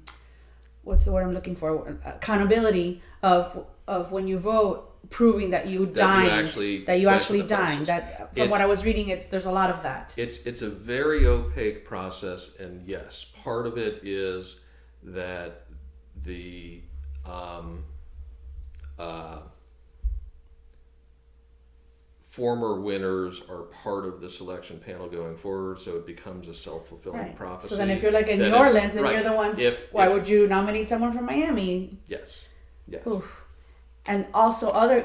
what's the word I'm looking for? Accountability of when you vote, proving that you dined, that you actually dined. That from what I was reading, there's a lot of that. It's a very opaque process, and yes, part of it is that the former winners are part of the selection panel going forward, so it becomes a self-fulfilling prophecy. So then if you're like in New Orleans and you're the ones, why would you nominate someone from Miami? Yes. Oof. And also I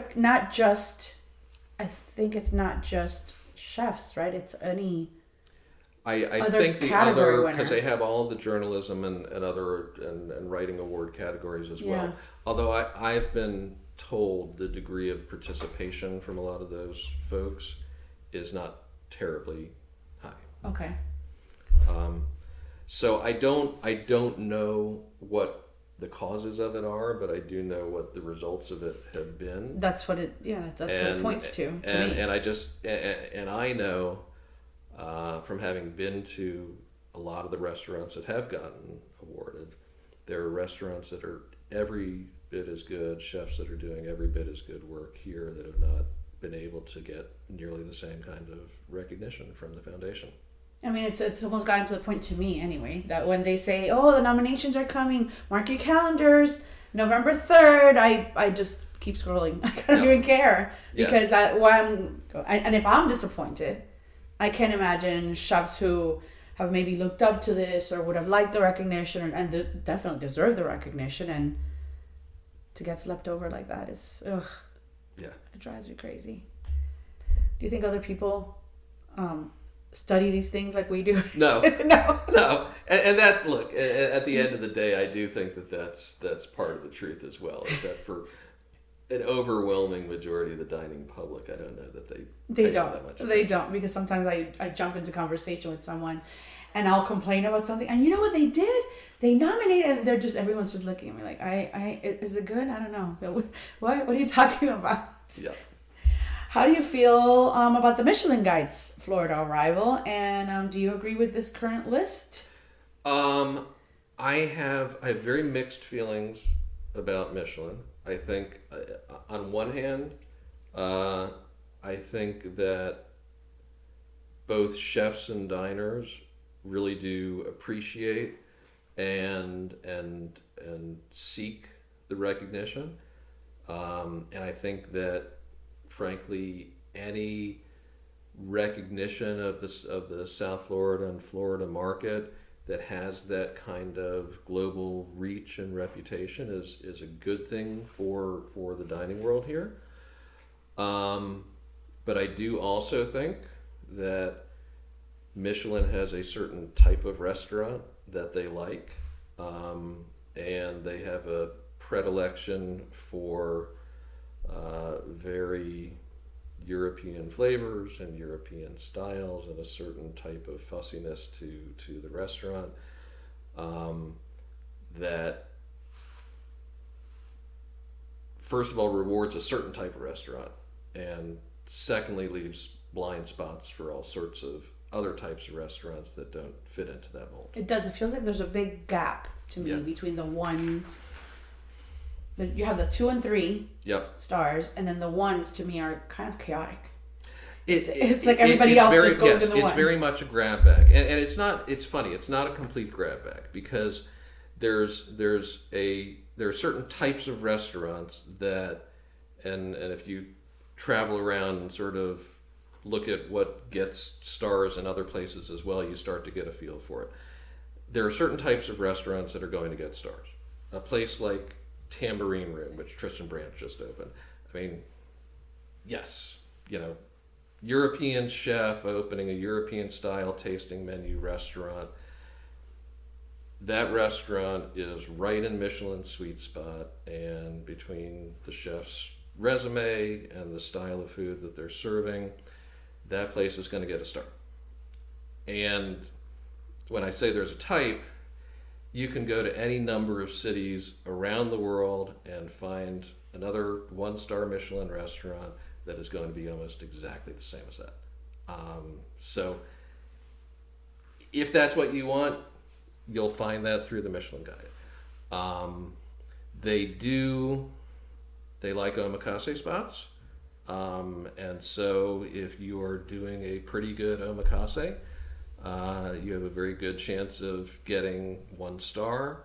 think it's not just chefs, right? It's any I think the other, because they have all of the journalism and other and writing award categories as well. Although I've been told the degree of participation from a lot of those folks is not terribly high. Okay. So I don't know what the causes of it are, but I do know what the results of it have been. That's what it points to me. And I know from having been to a lot of the restaurants that have gotten awarded, there are restaurants that are every bit as good, chefs that are doing every bit as good work here that have not been able to get nearly the same kind of recognition from the foundation. I mean, it's almost gotten to the point to me anyway, that when they say, oh, the nominations are coming, mark your calendars, November 3rd, I just keep scrolling. I don't even care. Because and if I'm disappointed, I can't imagine chefs who have maybe looked up to this or would have liked the recognition and definitely deserve the recognition, and to get slept over like that is, it drives me crazy. Do you think other people study these things like we do? No. No. And that's, look, at the end of the day, I do think that's part of the truth as well, is that for an overwhelming majority of the dining public, I don't know that they don't that much attention. They don't, because sometimes I jump into conversation with someone and I'll complain about something, and you know what they did? They nominated, and everyone's just looking at me like, is it good? I don't know. What are you talking about? Yeah. How do you feel about the Michelin Guide's Florida arrival, and do you agree with this current list? I have very mixed feelings about Michelin. I think, on one hand, I think that both chefs and diners really do appreciate and seek the recognition, and I think that, frankly, any recognition of the South Florida and Florida market that has that kind of global reach and reputation is a good thing for the dining world here. But I do also think that Michelin has a certain type of restaurant that they like, and they have a predilection for very European flavors and European styles and a certain type of fussiness to the restaurant that, first of all, rewards a certain type of restaurant, and secondly leaves blind spots for all sorts of other types of restaurants that don't fit into that mold. It does. It feels like there's a big gap to me between the ones You have the 2 and 3 Yep. stars, and then the ones to me are kind of chaotic. It's like everybody else just goes in the one. It's very much a grab bag, and it's not. It's funny. It's not a complete grab bag because there are certain types of restaurants that, and if you travel around and sort of look at what gets stars in other places as well, you start to get a feel for it. There are certain types of restaurants that are going to get stars. A place like Tambourine Room, which Tristan Branch just opened. I mean, yes, European chef opening a European style tasting menu restaurant. That restaurant is right in Michelin's sweet spot, and between the chef's resume and the style of food that they're serving, that place is going to get a star. And when I say there's a type, you can go to any number of cities around the world and find another 1-star Michelin restaurant that is going to be almost exactly the same as that. So if that's what you want, you'll find that through the Michelin Guide. They like omakase spots. And so if you are doing a pretty good omakase, you have a very good chance of getting 1 star.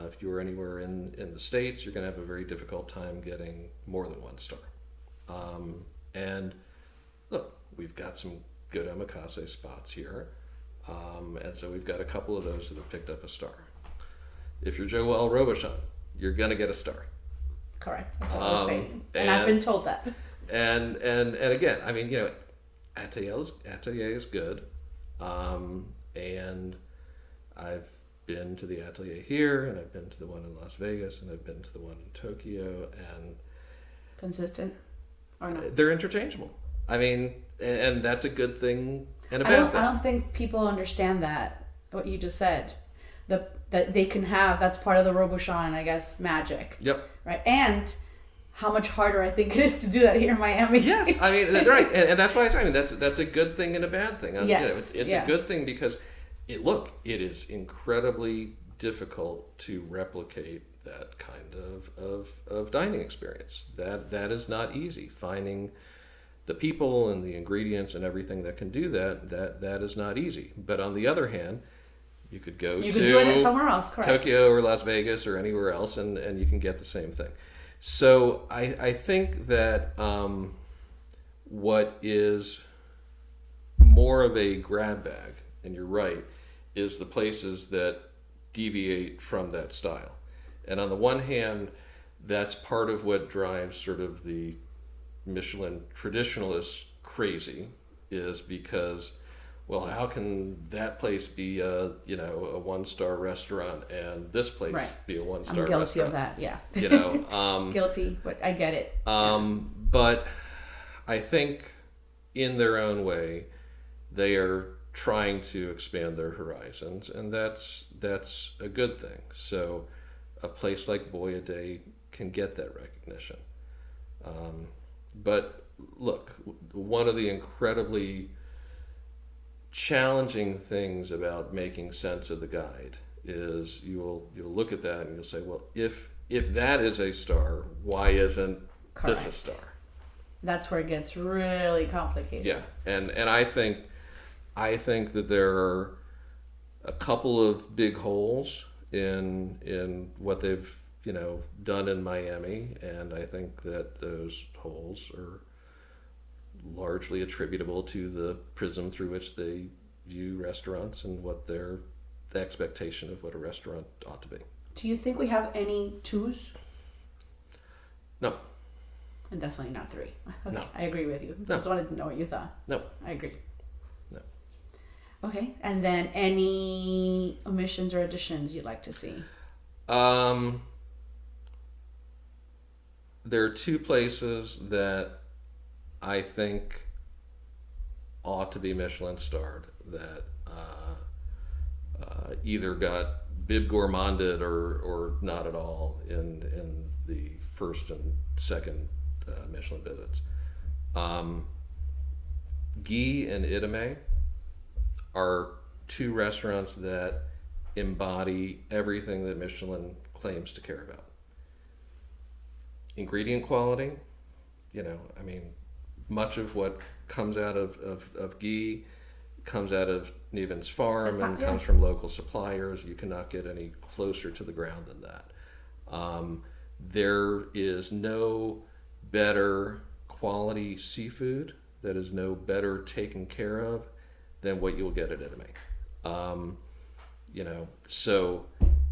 If you're anywhere in the States, you're going to have a very difficult time getting more than 1 star. And look, we've got some good omakase spots here. And so we've got a couple of those that have picked up a star. If you're Joël Robuchon, you're going to get a star. Correct. That's what I was saying. And I've been told that. And again, I mean, Atelier is good. And I've been to the Atelier here, and I've been to the one in Las Vegas, and I've been to the one in Tokyo, and consistent or not? They're interchangeable. I mean, and that's a good thing and a bad thing. I don't think people understand that, what you just said. That they can have, that's part of the Robuchon, I guess, magic. Yep. Right. And how much harder I think it is to do that here in Miami. Yes, I mean, right, and that's why I mean that's a good thing and a bad thing. Yes, it's a good thing because it is incredibly difficult to replicate that kind of dining experience. That is not easy. Finding the people and the ingredients and everything that can do that is not easy. But on the other hand, you could go to do it somewhere else, correct? Tokyo or Las Vegas or anywhere else, and you can get the same thing. So I think that what is more of a grab bag, and you're right, is the places that deviate from that style. And on the one hand, that's part of what drives sort of the Michelin traditionalist crazy, is because, well, how can that place be a 1-star restaurant and this place be a 1-star restaurant? I'm guilty of that, yeah. Guilty, but I get it. But I think in their own way, they are trying to expand their horizons, and that's a good thing. So a place like Boyade can get that recognition. But look, one of the incredibly challenging things about making sense of the guide is you'll look at that and you'll say, well, if that is a star, why isn't this a star? That's where it gets really complicated. Yeah, and I think that there are a couple of big holes in what they've done in Miami, and I think that those holes are largely attributable to the prism through which they view restaurants and what the expectation of what a restaurant ought to be. Do you think we have any 2s? No. And definitely not 3. Okay, no. I agree with you. No. I just wanted to know what you thought. No. I agree. No. Okay, and then any omissions or additions you'd like to see? There are 2 places that I think ought to be Michelin starred that either got bib gourmanded or not at all in the first and second Michelin visits. Guy and Idame are 2 restaurants that embody everything that Michelin claims to care about. Ingredient quality, I mean, much of what comes out of ghee comes out of Nevin's farm and comes from local suppliers. You cannot get any closer to the ground than that. There is no better quality seafood that is no better taken care of than what you'll get at Italy. So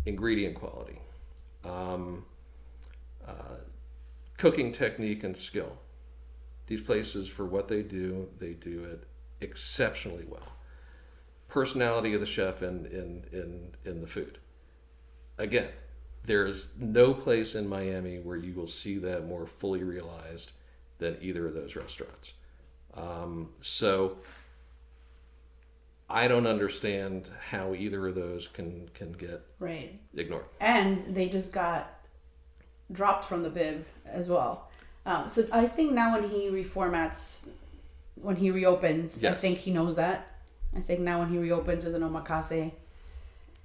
ingredient quality, cooking technique and skill. These places, for what they do it exceptionally well. Personality of the chef in the food. Again, there's no place in Miami where you will see that more fully realized than either of those restaurants. So I don't understand how either of those can get ignored. And they just got dropped from the bib as well. So I think now when he reopens, I think he knows that. I think now when he reopens as an omakase,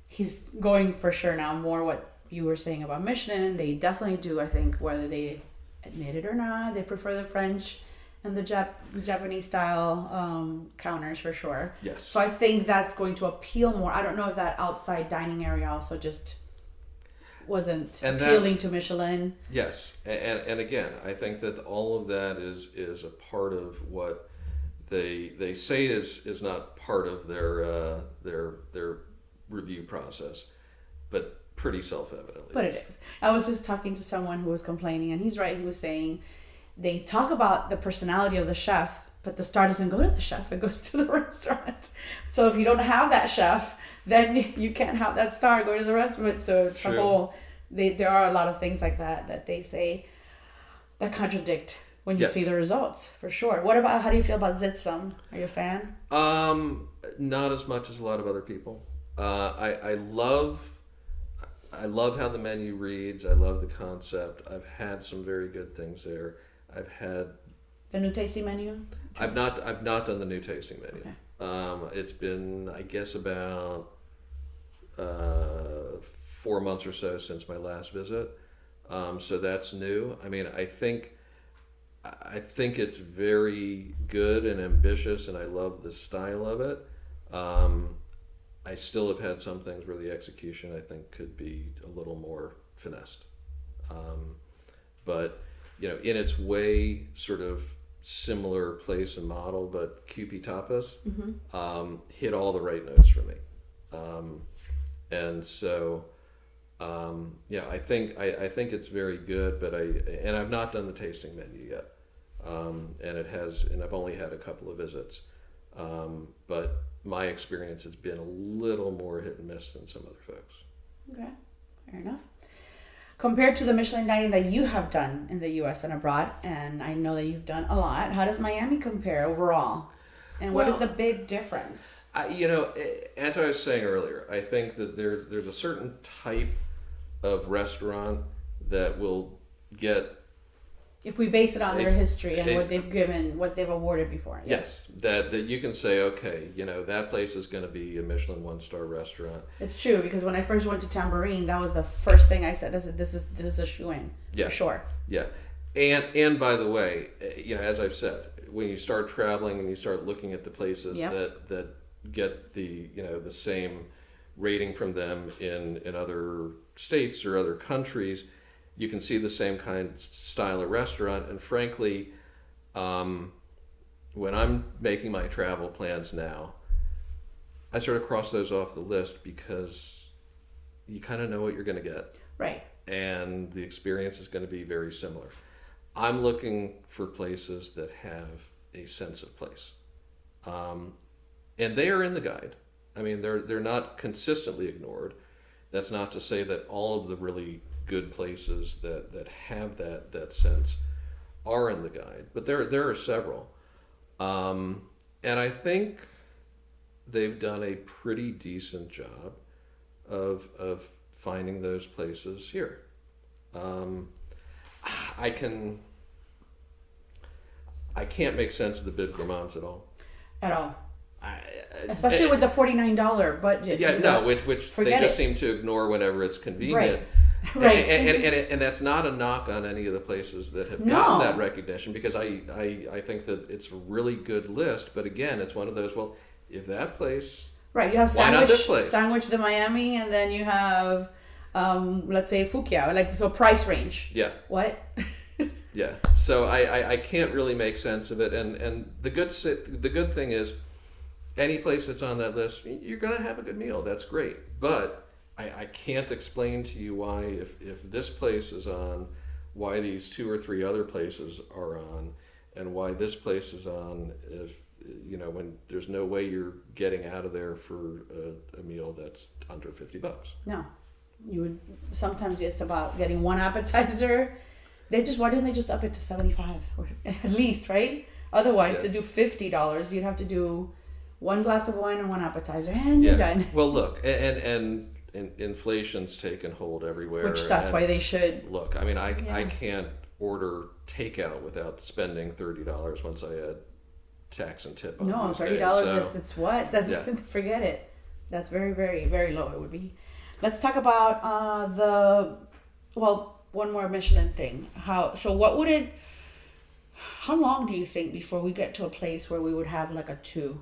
he's going for sure now more what you were saying about Michelin. They definitely do, I think, whether they admit it or not. They prefer the French and the Japanese style counters for sure. Yes. So I think that's going to appeal more. I don't know if that outside dining area also just wasn't appealing to Michelin. Yes, and again, I think that all of that is a part of what they say is not part of their review process, but pretty self-evidently. But it is. I was just talking to someone who was complaining, and he's right. He was saying they talk about the personality of the chef, but the star doesn't go to the chef; it goes to the restaurant. So if you don't have that chef, then you can't have that star go to the restaurant. So it's a whole. There are a lot of things like that they say that contradict when you see the results, for sure. How do you feel about Zitsum? Are you a fan? Not as much as a lot of other people. I love how the menu reads. I love the concept. I've had some very good things there. I've had the new tasting menu. I've not done the new tasting menu. Okay. It's been, I guess, about 4 months or so since my last visit. So that's new. I mean, I think it's very good and ambitious, and I love the style of it. I still have had some things where the execution, I think, could be a little more finessed. But, in its way, sort of similar place and model, but Kewpie Tapas hit all the right notes for me. And so, I think it's very good, but I've not done the tasting menu yet. And I've only had a couple of visits. But my experience has been a little more hit and miss than some other folks. Okay, fair enough. Compared to the Michelin dining that you have done in the U.S. and abroad, and I know that you've done a lot, how does Miami compare overall? And what is the big difference? As I was saying earlier, I think that there's a certain type of restaurant that will get... If we base it on their history and what they've awarded before. Yes, that you can say, okay, that place is going to be a Michelin 1-star restaurant. It's true, because when I first went to Tambourine, that was the first thing I said. I said, this is a shoo-in, for sure. Yeah, and by the way, as I've said, when you start traveling and you start looking at the places that get the same rating from them in other states or other countries, you can see the same kind of style of restaurant. And frankly, when I'm making my travel plans now, I sort of cross those off the list because you kind of know what you're going to get. Right. And the experience is going to be very similar. I'm looking for places that have a sense of place. And they are in the guide. I mean, they're not consistently ignored. That's not to say that all of the really good places that have that sense are in the guide, but there are several, and I think they've done a pretty decent job of finding those places here. I can't make sense of the bib gourmands at all. Especially with the $49 budget. Yeah, which they just seem to ignore whenever it's convenient. Right. Right. And that's not a knock on any of the places that have gotten that recognition, because I think that it's a really good list. But again, it's one of those, well, if that place... Right, you have why not this place? Sandwich de Miami, and then you have, let's say, Fukia, like, so price range. Yeah. What? Yeah. So I can't really make sense of it. And the good thing is, any place that's on that list, you're going to have a good meal. That's great. But I can't explain to you why, if this place is on, why these 2 or 3 other places are on, and why this place is on, if, when there's no way you're getting out of there for a meal that's under $50. No. Sometimes it's about getting one appetizer. Why didn't they just up it to $75 or at least, right? Otherwise, to do $50, you'd have to do 1 glass of wine and 1 appetizer, and you're done. Well, look, and inflation's taken hold everywhere. Which that's why they should. Look, I mean, I can't order takeout without spending $30 once I add tax and tip on No, these $30, days. it's what? Forget it. That's very, very, very low it would be. Let's talk about one more Michelin thing. How long do you think before we get to a place where we would have like a 2?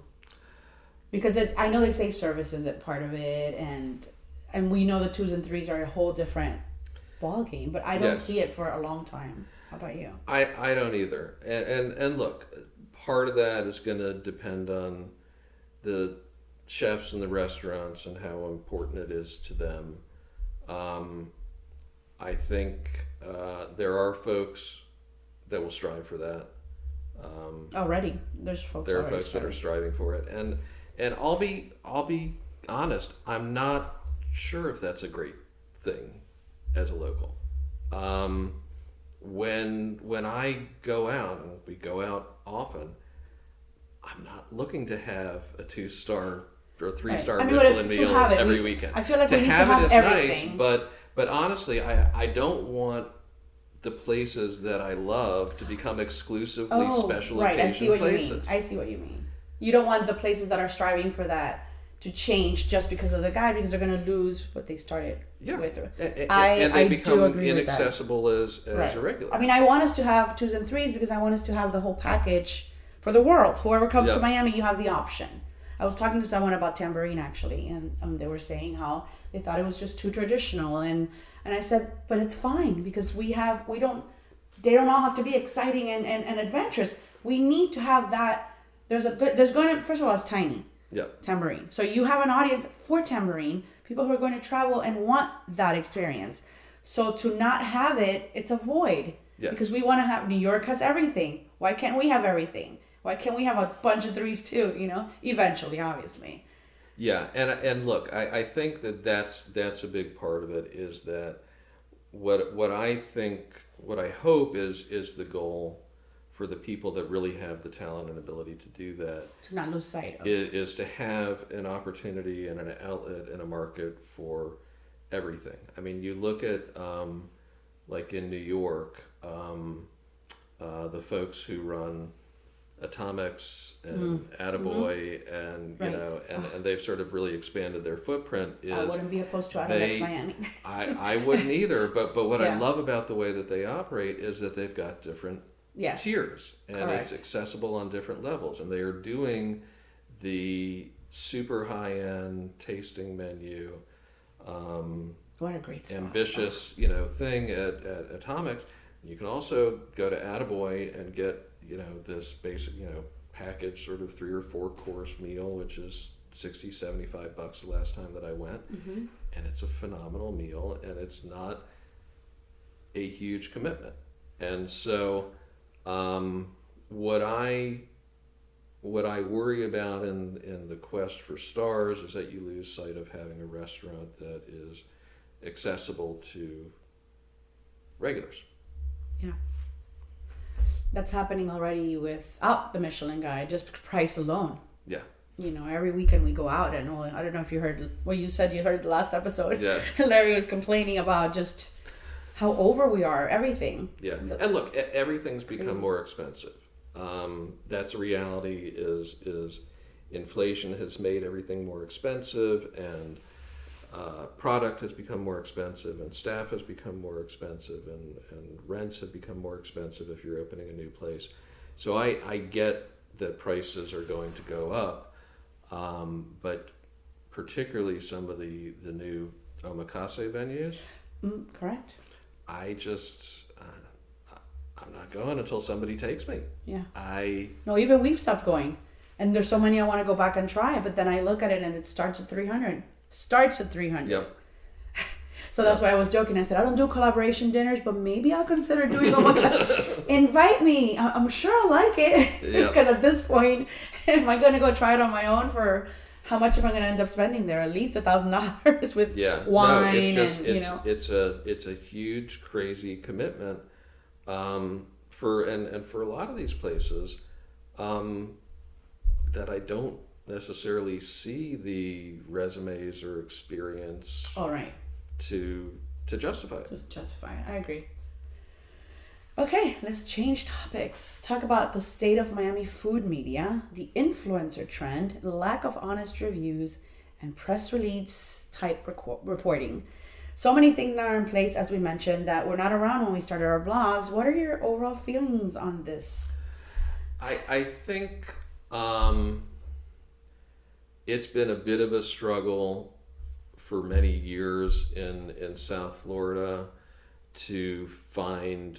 Because I know they say service is a part of it, and we know the 2s and 3s are a whole different ball game, but I don't see it for a long time. How about you? I don't either. And look, part of that is going to depend on the chefs and the restaurants and how important it is to them. I think there are folks that will strive for that. Already, there's folks. There are folks that are striving for it, and I'll be honest. I'm not sure if that's a great thing as a local. When I go out, and we go out often, I'm not looking to have a 2-star or 3-star Michelin meal every weekend. I feel like we need to have everything. Nice, but honestly, I don't want the places that I love to become exclusively special occasion places. I see what you mean. You don't want the places that are striving for that to change just because of the guide, because they're going to lose what they started with. And they become inaccessible as a regular. I mean, I want us to have 2s and 3s because I want us to have the whole package for the world. Whoever comes to Miami, you have the option. I was talking to someone about tambourine actually, and they were saying how they thought it was just too traditional, and I said, but it's fine because they don't all have to be exciting and adventurous. We need to have that. First of all, it's tiny. Yeah. Tambourine. So you have an audience for tambourine, people who are going to travel and want that experience. So to not have it, it's a void. Yes. Because we want to have, New York has everything. Why can't we have everything? Why can't we have a bunch of 3s too, eventually, obviously. Yeah. And look, I think that's a big part of it, is that what I hope is the goal for the people that really have the talent and ability to do that. To not lose sight of. Is to have an opportunity and an outlet and a market for everything. I mean, you look at, like in New York, the folks who run Atomics and Attaboy and, and they've sort of really expanded their footprint. I wouldn't be opposed to Atomics Miami. I wouldn't either, but what I love about the way that they operate is that they've got different tiers, and it's accessible on different levels, and they are doing the super high-end tasting menu, what a great spot. ambitious thing at Atomics. You can also go to Attaboy and get this basic package, sort of 3 or 4 course meal, which is $60-$75 the last time that I went, and it's a phenomenal meal, and it's not a huge commitment. And so what I worry about in the quest for stars is that you lose sight of having a restaurant that is accessible to regulars. Yeah. That's happening already without the Michelin guide, just price alone. Yeah. Every weekend we go out, and I don't know if you heard what you said. You heard the last episode. Yeah. Larry was complaining about just how over we are, everything. Yeah. And look, everything's become more expensive. That's a reality. Is inflation has made everything more expensive, and product has become more expensive, and staff has become more expensive, and rents have become more expensive if you're opening a new place. So I get that prices are going to go up, but particularly some of the new omakase venues. Correct. I just, I'm not going until somebody takes me. Yeah. No, even we've stopped going. And there's so many I want to go back and try, but then I look at it and it starts at 300. Yep. So that's why I was joking. I said, I don't do collaboration dinners, but maybe I'll consider doing omakase. Invite me. I'm sure I'll like it. Because at this point, am I going to go try it on my own for how much am I going to end up spending there? At least $1,000 with wine. It's a huge, crazy commitment for a lot of these places that I don't necessarily see the resumes or experience. All right. To justify it. To justify it. I agree. Okay, let's change topics. Talk about the state of Miami food media, the influencer trend, lack of honest reviews, and press release type reporting. So many things that are in place, as we mentioned, that were not around when we started our blogs. What are your overall feelings on this? I think it's been a bit of a struggle for many years in South Florida to find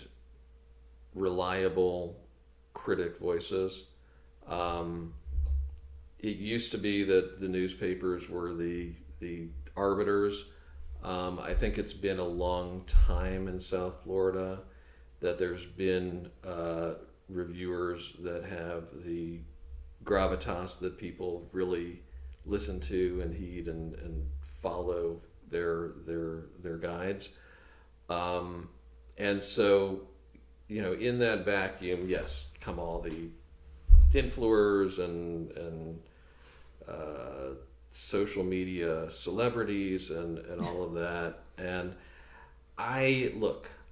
reliable critic voices. It used to be that the newspapers were the arbiters. I think it's been a long time in South Florida that there's been reviewers that have the gravitas that people really listen to and heed and follow their guides. And so, in that vacuum, yes, come all the influencers and social media celebrities and all of that. And I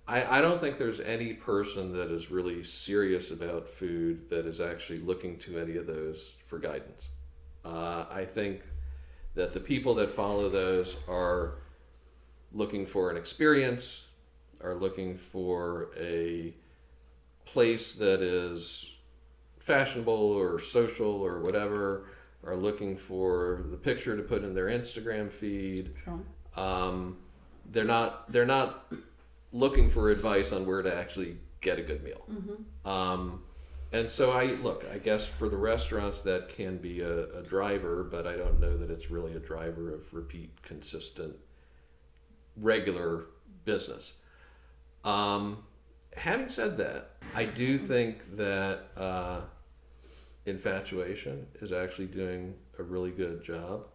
don't think there's any person that is really serious about food that is actually looking to any of those for guidance. I think that the people that follow those are looking for an experience, are looking for a place that is fashionable or social or whatever, are looking for the picture to put in their Instagram feed. Sure. They're not looking for advice on where to actually get a good meal. Mm-hmm. And so I guess for the restaurants that can be a driver, but I don't know that it's really a driver of repeat, consistent, regular business. Having said that, I do think that Infatuation is actually doing a really good job.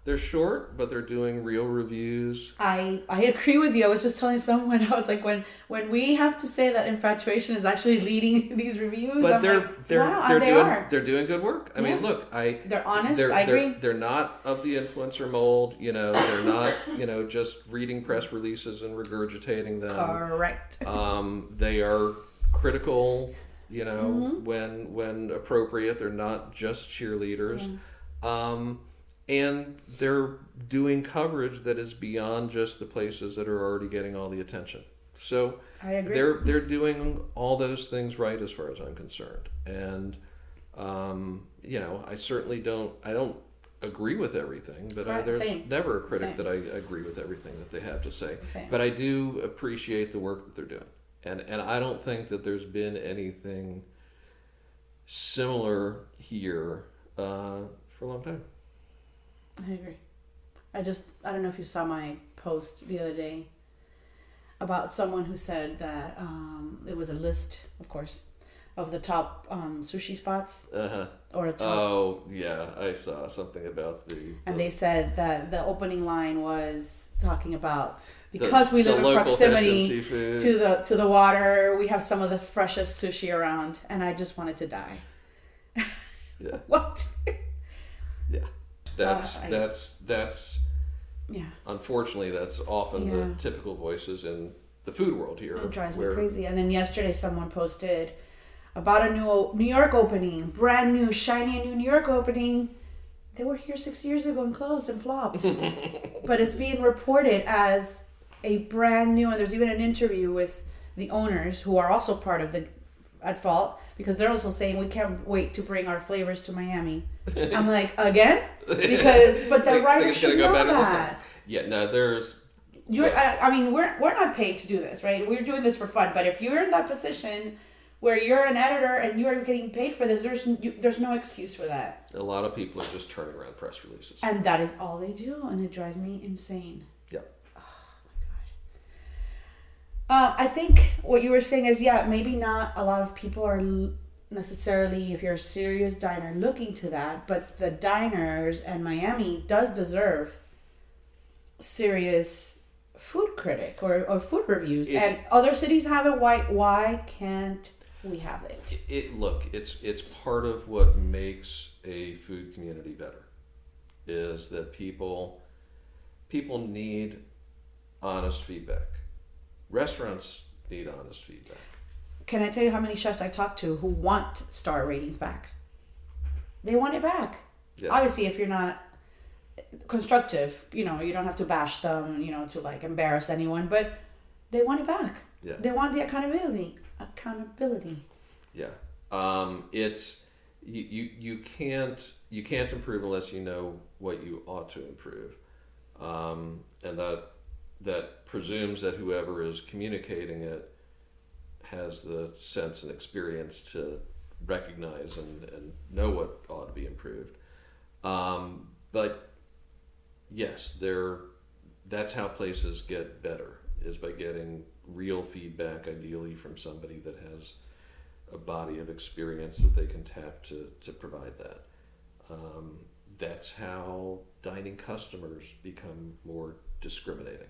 They're short, but they're doing real reviews. I agree with you. I was just telling someone, I was like, when we have to say that Infatuation is actually leading these reviews, but they're doing good work. I mean, look, they're honest. I agree. They're not of the influencer mold. They're not just reading press releases and regurgitating them. Correct. They are critical. Mm-hmm. when appropriate. They're not just cheerleaders. Mm. And they're doing coverage that is beyond just the places that are already getting all the attention. So I agree. They're doing all those things right as far as I'm concerned. And I certainly don't agree with everything, but there's never a critic that I agree with everything that they have to say. Same. But I do appreciate the work that they're doing. And I don't think that there's been anything similar here for a long time. I agree. I don't know if you saw my post the other day about someone who said that it was a list, of course, of the top sushi spots. Uh-huh. Or a top. Oh, yeah. I saw something about And they said that the opening line was talking about because we live in proximity to the water, we have some of the freshest sushi around, and I just wanted to die. Yeah. What? Yeah. That's yeah. Unfortunately, that's often the typical voices in the food world here. It drives me crazy. And then yesterday someone posted about a New York opening, brand new, shiny new New York opening. They were here 6 years ago and closed and flopped. But it's being reported as a brand new, and there's even an interview with the owners who are also part of the at fault, because they're also saying we can't wait to bring our flavors to Miami. I'm like, again? But the writers should know that. Yeah, no, there's... I mean, we're not paid to do this, right? We're doing this for fun. But if you're in that position where you're an editor and you're getting paid for this, there's no excuse for that. A lot of people are just turning around press releases. And that is all they do, and it drives me insane. Yep. Oh, my God. I think what you were saying is, maybe not a lot of people are necessarily, if you're a serious diner, looking to that. But the diners and Miami does deserve serious food critic or food reviews, and other cities have it. Why can't we have it? Look, it's part of what makes a food community better, is that people need honest feedback. Restaurants need honest feedback. Can I tell you how many chefs I talk to who want star ratings back? They want it back. Yeah. Obviously, if you're not constructive, you don't have to bash them, to like embarrass anyone, but they want it back. Yeah. They want the accountability. Yeah. It's you can't improve unless you know what you ought to improve, and that presumes that whoever is communicating it has the sense and experience to recognize and know what ought to be improved. But yes, that's how places get better, is by getting real feedback, ideally from somebody that has a body of experience that they can tap to provide that. That's how dining customers become more discriminating,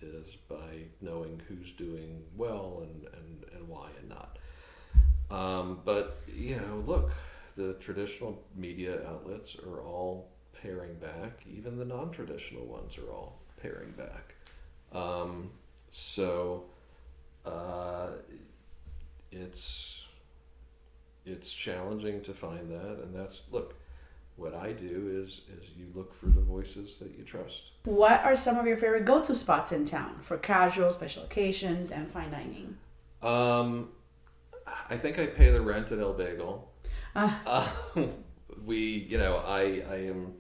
is by knowing who's doing well and why and not. But, look, the traditional media outlets are all paring back. Even the non-traditional ones are all paring back. It's challenging to find that, and what I do is you look for the voices that you trust. What are some of your favorite go-to spots in town for casual, special occasions, and fine dining? I think I pay the rent at El Bagel. I am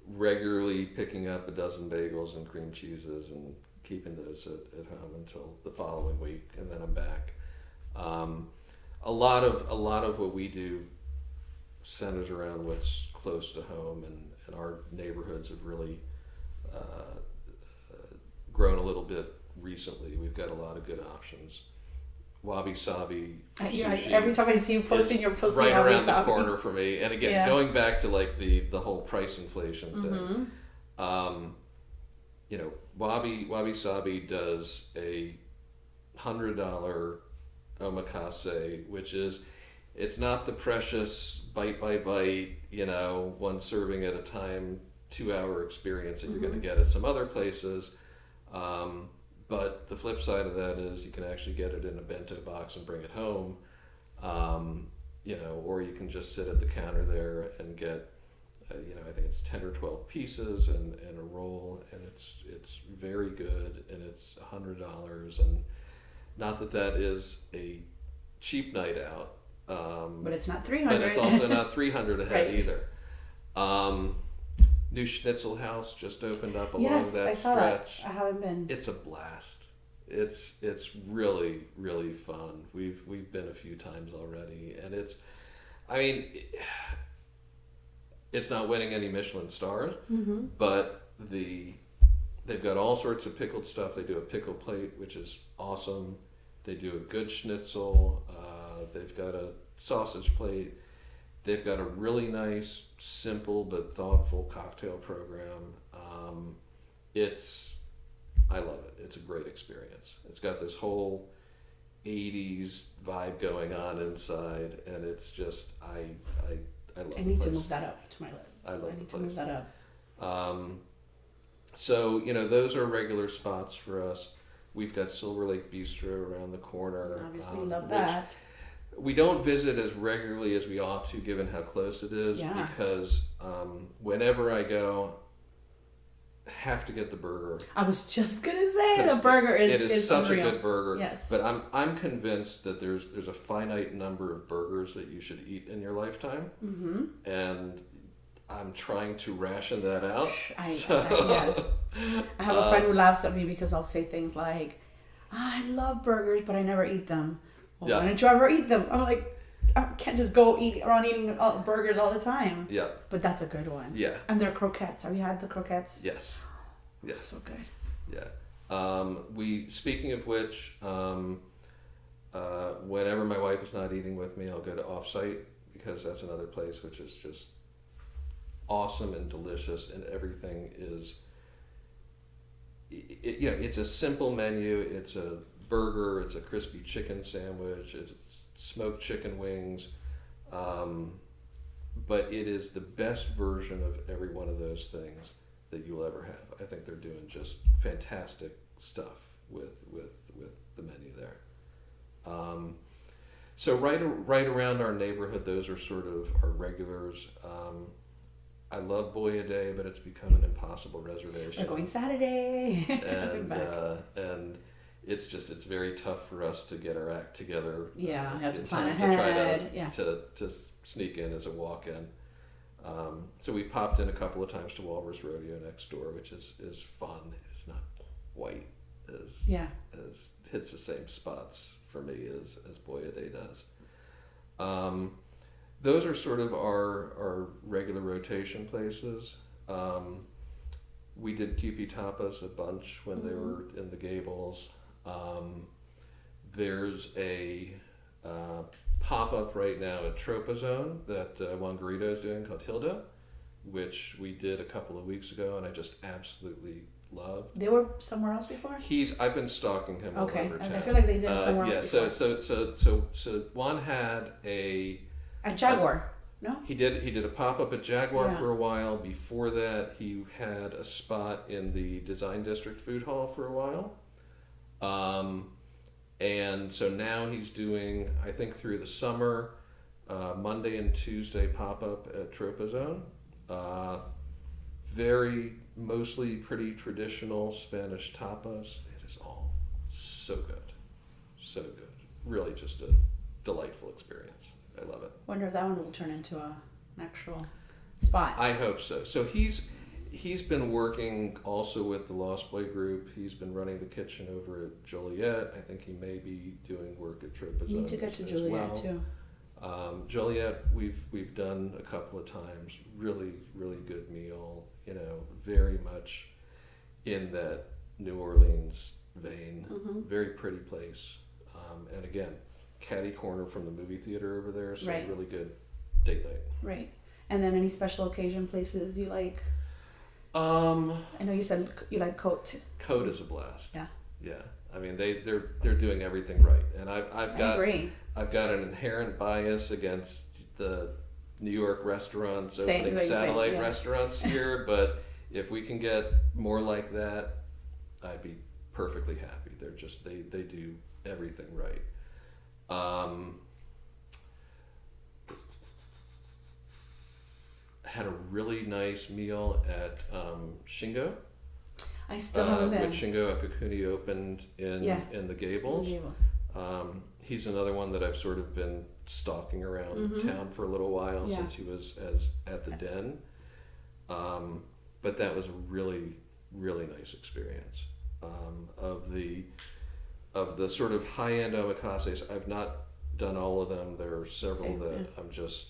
regularly picking up a dozen bagels and cream cheeses and keeping those at home until the following week, and then I'm back. A lot of what we do centers around what's close to home, and our neighborhoods have really grown a little bit recently. We've got a lot of good options. Wabi Sabi sushi. Every time I see you posting, you're posting right Wabi around Sabi. the corner for me. And again, going back to like the whole price inflation thing, Wabi Sabi does a $100 omakase, which is, it's not the precious bite by bite, one serving at a time, 2-hour experience that you're going to get at some other places. But the flip side of that is you can actually get it in a bento box and bring it home, or you can just sit at the counter there and get, I think it's 10 or 12 pieces and a roll, and it's very good, and it's $100, and not that is a cheap night out. But it's not $300. But it's also not $300 a head right. either. New Schnitzel House just opened up along that stretch. That. I haven't been. It's a blast. It's really, really fun. We've been a few times already, and it's not winning any Michelin stars, but they've got all sorts of pickled stuff. They do a pickle plate, which is awesome. They do a good schnitzel. They've got a sausage plate. They've got a really nice, simple but thoughtful cocktail program. I love it. It's a great experience. It's got this whole 80s vibe going on inside, and it's just, I love it. I need to move that up to my list. I love the place. I need to move that up. So, those are regular spots for us. We've got Silver Lake Bistro around the corner. Obviously, love that. We don't visit as regularly as we ought to, given how close it is. Yeah. Because whenever I go, have to get the burger. I was just gonna say the burger is such unreal. a good burger. Yes. But I'm convinced that there's a finite number of burgers that you should eat in your lifetime, and I'm trying to ration that out. I have a friend who laughs at me because I'll say things like, "I love burgers, but I never eat them." Well, why don't you ever eat them? I'm like, I can't just go around eating burgers all the time. Yeah. But that's a good one. Yeah. And they're croquettes. Have you had the croquettes? Yes. Yes. So good. Yeah. Speaking of which, whenever my wife is not eating with me, I'll go to Offsite, because that's another place which is just awesome and delicious, and everything is, it's a simple menu. It's a burger, it's a crispy chicken sandwich, it's smoked chicken wings, but it is the best version of every one of those things that you'll ever have. I think they're doing just fantastic stuff with the menu there. So right around our neighborhood, those are sort of our regulars. I love Boya Day, but it's become an impossible reservation. We're going Saturday. And it's very tough for us to get our act together. Yeah, you have to plan ahead. To try to sneak in as a walk-in. So we popped in a couple of times to Walrus Rodeo next door, which is fun. It's not quite as hits the same spots for me as Boya Day does. Those are sort of our regular rotation places. We did Tipi Tapas a bunch when they were in the Gables. There's a pop-up right now at Tropozone that Juan Garrido is doing called Hilda, which we did a couple of weeks ago, and I just absolutely loved. They were somewhere else before? I've been stalking him all over town. I feel like they did it somewhere else before. So Juan had at Jaguar. No? He did a pop-up at Jaguar for a while. Before that, he had a spot in the Design District Food Hall for a while. And so now he's doing, I think through the summer, Monday and Tuesday pop-up at Tropozone. Mostly pretty traditional Spanish tapas. It is all so good. So good. Really just a delightful experience. I love it. Wonder if that one will turn into an actual spot. I hope so. So he's been working also with the Lost Boy group. He's been running the kitchen over at Joliet. I think he may be doing work at Tropozone. Need to get to Joliet too. Joliet, we've done a couple of times. Really, really good meal. Very much in that New Orleans vein. Very pretty place. And again, catty corner from the movie theater over there, so really good date night. Right. And then any special occasion places you like? I know you said you like Cote. Cote is a blast. Yeah. Yeah. I mean, they're doing everything right, and I've got an inherent bias against the New York restaurants opening satellite restaurants here, but if we can get more like that, I'd be perfectly happy. They're just they do everything right. Had a really nice meal at Shingo. I still haven't been. When Shingo Akakuni opened in the Gables. He's another one that I've sort of been stalking around town for a little while since he was at the Den. But that was a really, really nice experience. Of the sort of high-end omakases, I've not done all of them. There are several that I'm just,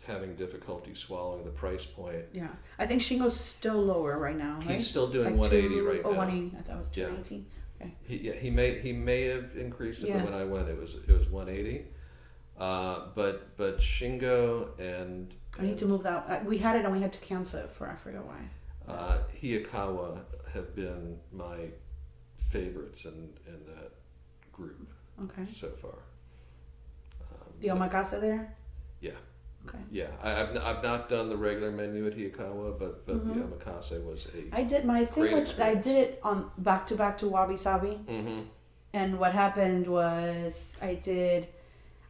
having difficulty swallowing the price point. Yeah. I think Shingo's still lower right now, right? He's still doing 180 right now. 180. I thought it was 219. Yeah. Okay. He may have increased it, but when I went, it was 180. But Shingo and I need to move that. We had it and we had to cancel it I forgot why. Hiyakawa have been my favorites in that group. Okay. So far. The omakase there? Yeah. Okay. Yeah, I've not done the regular menu at Hiyakawa, but the omakase was I did my thing with I did it on back to Wabi Sabi. And what happened was I did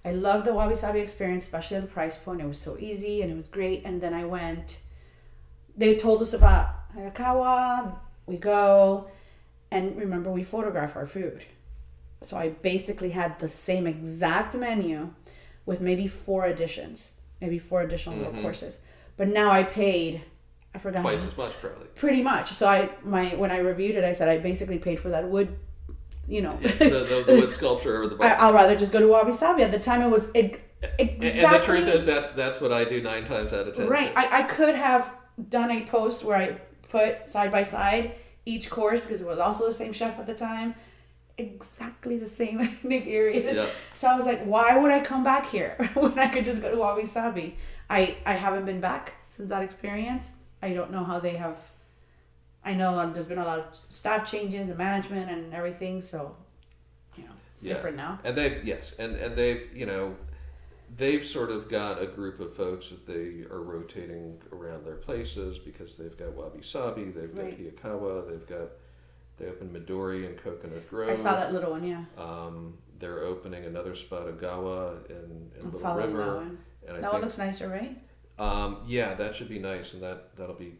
I loved the wabi sabi experience, especially at the price point. It was so easy and it was great. And then I went. They told us about Hayakawa. We go, and remember, we photograph our food. So I basically had the same exact menu with maybe 4 additions, maybe 4 additional little courses. But now I paid, I forgot. Twice as much, probably. Pretty much. So when I reviewed it, I said I basically paid for that wood, Yes, the wood sculpture over the bar. I'll rather just go to wabi sabi. At the time, it was exactly. And the truth is, that's what I do 9 times out of 10. Right. I could have done a post where I put side by side each course, because it was also the same chef at the time. Exactly the same ethnic area. Yep. So I was like, why would I come back here when I could just go to wabi sabi? I haven't been back since that experience. I don't know how they have. I know there's been a lot of staff changes and management and everything, so it's different now. And they've sort of got a group of folks that they are rotating around their places, because they've got wabi sabi, they've got Hayakawa, they opened Midori and Coconut Grove. I saw that little one, yeah. They're opening another spot, Ogawa in Little following River. that one. And That one looks nicer, right? Yeah, that should be nice, and that'll be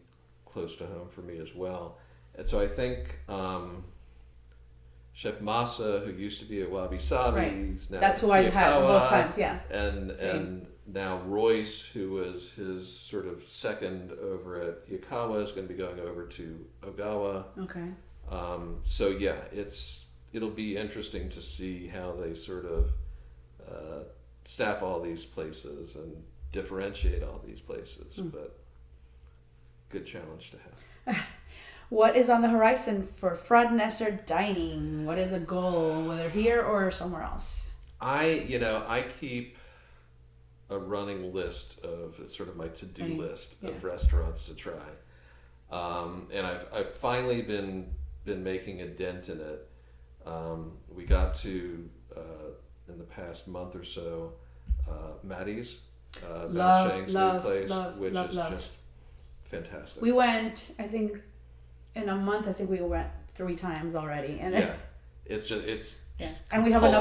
close to home for me as well. And so I think Chef Masa, who used to be at Wabi Sabi, now that's who I had both times, yeah. And now Royce, who was his sort of second over at Yukawa, is going to be going over to Ogawa. Okay. So yeah, it'll be interesting to see how they sort of staff all these places and differentiate all these places, but good challenge to have. What is on the horizon for Frodnesor dining? What is a goal, whether here or somewhere else? I keep a running list of, it's sort of my to-do list of restaurants to try, and I've finally been making a dent in it. We got to in the past month or so, Maddie's Shang's new place, which is just fantastic. We went, I think, in a month. I think we went 3 times already, and it's and we have an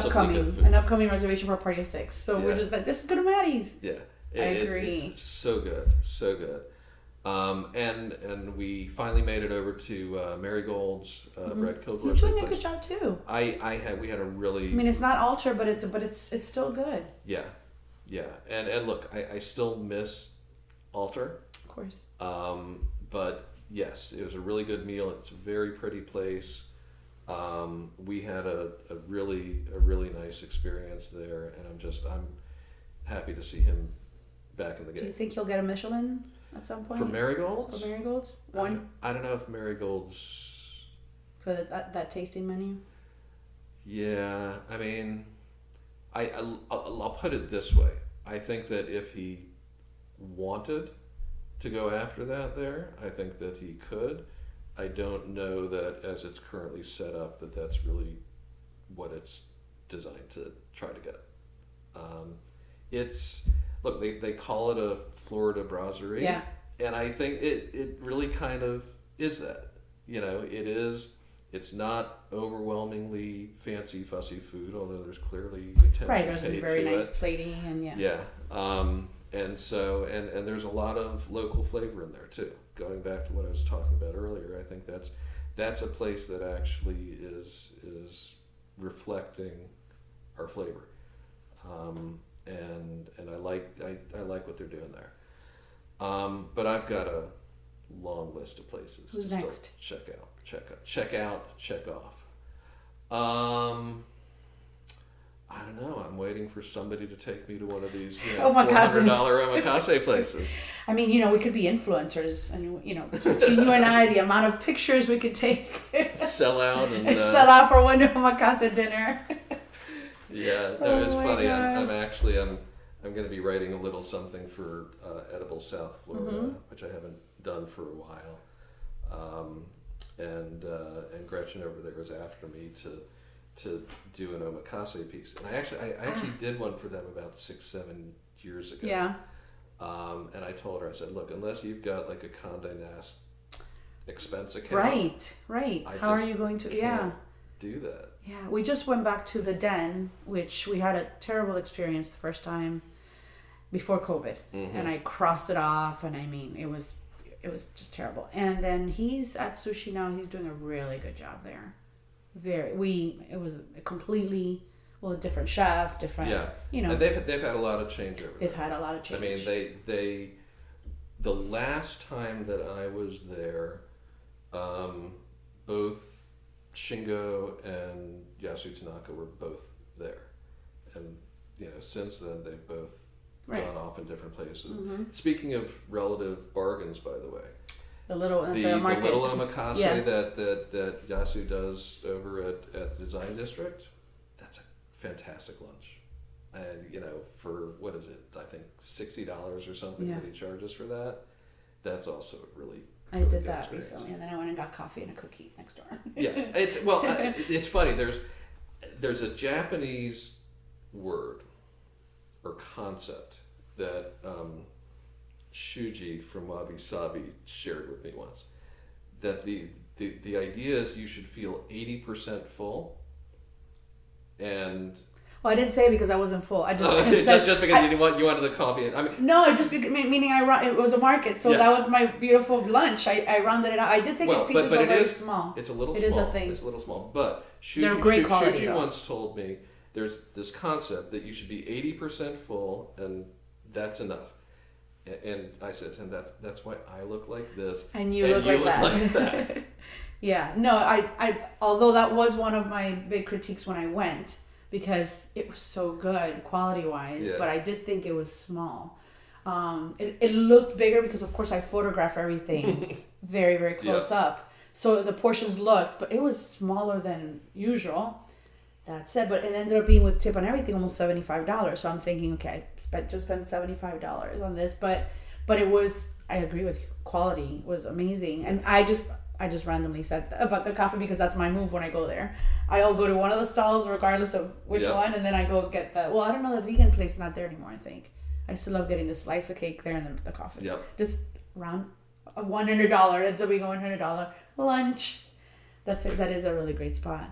upcoming reservation for a party of 6. So we're just like, this is good to Maddie's. Yeah, I agree. It's so good, so good. And we finally made it over to Marigold's. Brett Kilgore's. He's doing a good job too. We had a really. I mean, it's not ultra, but it's still good. Yeah. And look, I still miss Alter. Of course. But yes, it was a really good meal. It's a very pretty place. We had a really nice experience there, and I'm happy to see him back in the game. Do you think he'll get a Michelin at some point? For Marigold's? For Marigold's? One? I don't know if Marigold's... For that tasting menu? Yeah, I mean, I'll put it this way. I think that if he wanted to go after that there, I think that he could. I don't know that as it's currently set up that that's really what it's designed to try to get. Look, they call it a Florida brasserie, and I think it really kind of is that. It's not overwhelmingly fancy, fussy food, although there's clearly attention paid to it. Right, there's very nice plating, and and so there's a lot of local flavor in there too. Going back to what I was talking about earlier, I think that's a place that actually is reflecting our flavor, and I like what they're doing there. But I've got a long list of places Who's to next? Still check off. I don't know. I'm waiting for somebody to take me to one of these $400 omakase places. I mean, we could be influencers, and between you and I, the amount of pictures we could take, sell out sell out for one omakase dinner. Yeah, no, it's funny. I'm going to be writing a little something for Edible South Florida, which I haven't done for a while, and Gretchen over there is after me to do an omakase piece, and I actually did one for them about 6-7 years ago. Yeah. And I told her, I said, look, unless you've got like a Condé Nast expense account, right. How are you going to? Yeah. do that. Yeah, we just went back to the Den, which we had a terrible experience the first time before COVID, and I crossed it off, and I mean, it was just terrible. And then he's at sushi now. He's doing a really good job there. It was a completely different chef, different. Yeah, and they've had a lot of change over there. They've had a lot of change. I mean, they the last time that I was there, both Shingo and Yasu Tanaka were both there, and since then they've both gone off in different places. Speaking of relative bargains, by the way, the little omakase that Yasu does over at the Design District, that's a fantastic lunch, and for what is it? I think $60 or something that he charges for that. That's also a really. I did that experience. Recently, and then I went and got coffee and a cookie next door. It's funny. There's a Japanese word or concept that Shuji from Wabi Sabi shared with me once. That the idea is you should feel 80% full, and. Well, I didn't say it because I wasn't full. I just just because you wanted the coffee. I mean, no, just because, meaning it was a market, so that was my beautiful lunch. I rounded it out. I did think its pieces were very small. It's a little small. It is a thing. It's a little small, but they're great quality. Shuji once told me there's this concept that you should be 80% full, and that's enough. And I said to him, that's why I look like this, and you look like that. Yeah, no, I although that was one of my big critiques when I went. Because it was so good quality-wise, but I did think it was small. It looked bigger because, of course, I photograph everything very, very close up. So the portions looked, but it was smaller than usual. That said, but it ended up being with tip and everything almost $75. So I'm thinking, okay, just spent $75 on this, but it was. I agree with you. Quality was amazing, and I just randomly said about the coffee because that's my move when I go there. I'll go to one of the stalls regardless of which one, and then I go get I don't know, the vegan place is not there anymore, I think. I still love getting the slice of cake there and then the coffee. Yep. Just around $100, ends up being $100 lunch. That is a really great spot.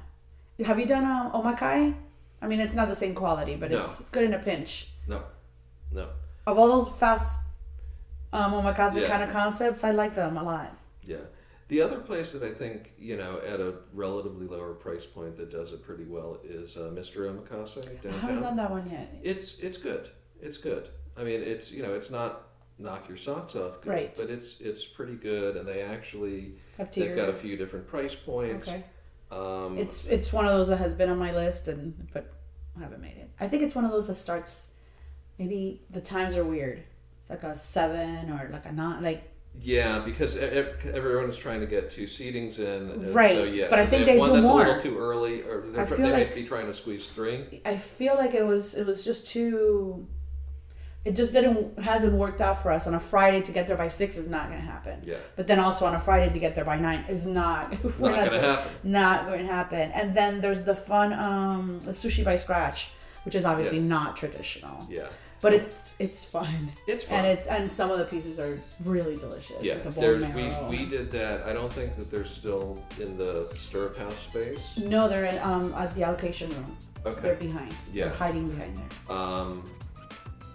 Have you done omakai? I mean, it's not the same quality, but it's good in a pinch. No. Of all those fast omakase kind of concepts, I like them a lot. Yeah. The other place that I think, at a relatively lower price point that does it pretty well is Mr. Omakase downtown. I haven't done that one yet. It's good. It's good. I mean, it's not knock your socks off good, right. but it's pretty good, and they've got a few different price points. Okay. It's one of those that has been on my list, but I haven't made it. I think it's one of those that starts. Maybe the times are weird. It's like a 7 or like a 9, Yeah, because everyone is trying to get 2 seatings in. Right, so, but I think they one do that's more. a little too early, or they might be trying to squeeze 3. I feel like it was just too. It just hasn't worked out for us. On a Friday to get there by 6 is not going to happen. Yeah. But then also on a Friday to get there by 9 is not going to happen. Not going to happen. And then there's the fun the sushi by scratch, which is obviously not traditional. Yeah. But it's fun. It's fun. And some of the pieces are really delicious. Yeah. Like the we did that. I don't think that they're still in the stirrup house space. No, they're in at the allocation room. Okay. They're behind. Yeah. They're hiding behind there.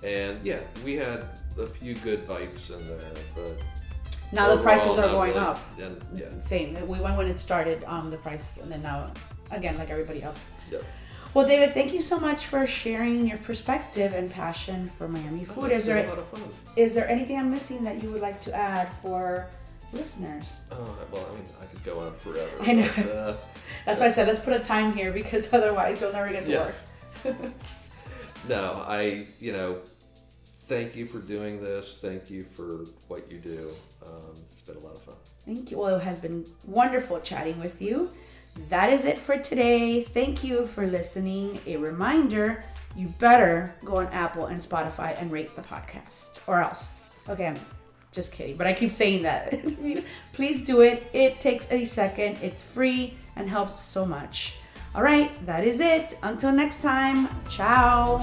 And we had a few good bites in there, but now the prices are going up. And, Same. We went when it started, the price, and then now, again, like everybody else. Yep. Well, David, thank you so much for sharing your perspective and passion for Miami food. It's been a lot of fun. Is there anything I'm missing that you would like to add for listeners? Well, I mean, I could go on forever. I know. But, that's why I said let's put a time here because otherwise you'll never get to work. No, thank you for doing this. Thank you for what you do. It's been a lot of fun. Thank you. Well, it has been wonderful chatting with you. That is it for today. Thank you for listening. A reminder, you better go on Apple and Spotify and rate the podcast or else. Okay, I'm just kidding, but I keep saying that. Please do it. It takes a second. It's free and helps so much. All right, that is it. Until next time, ciao.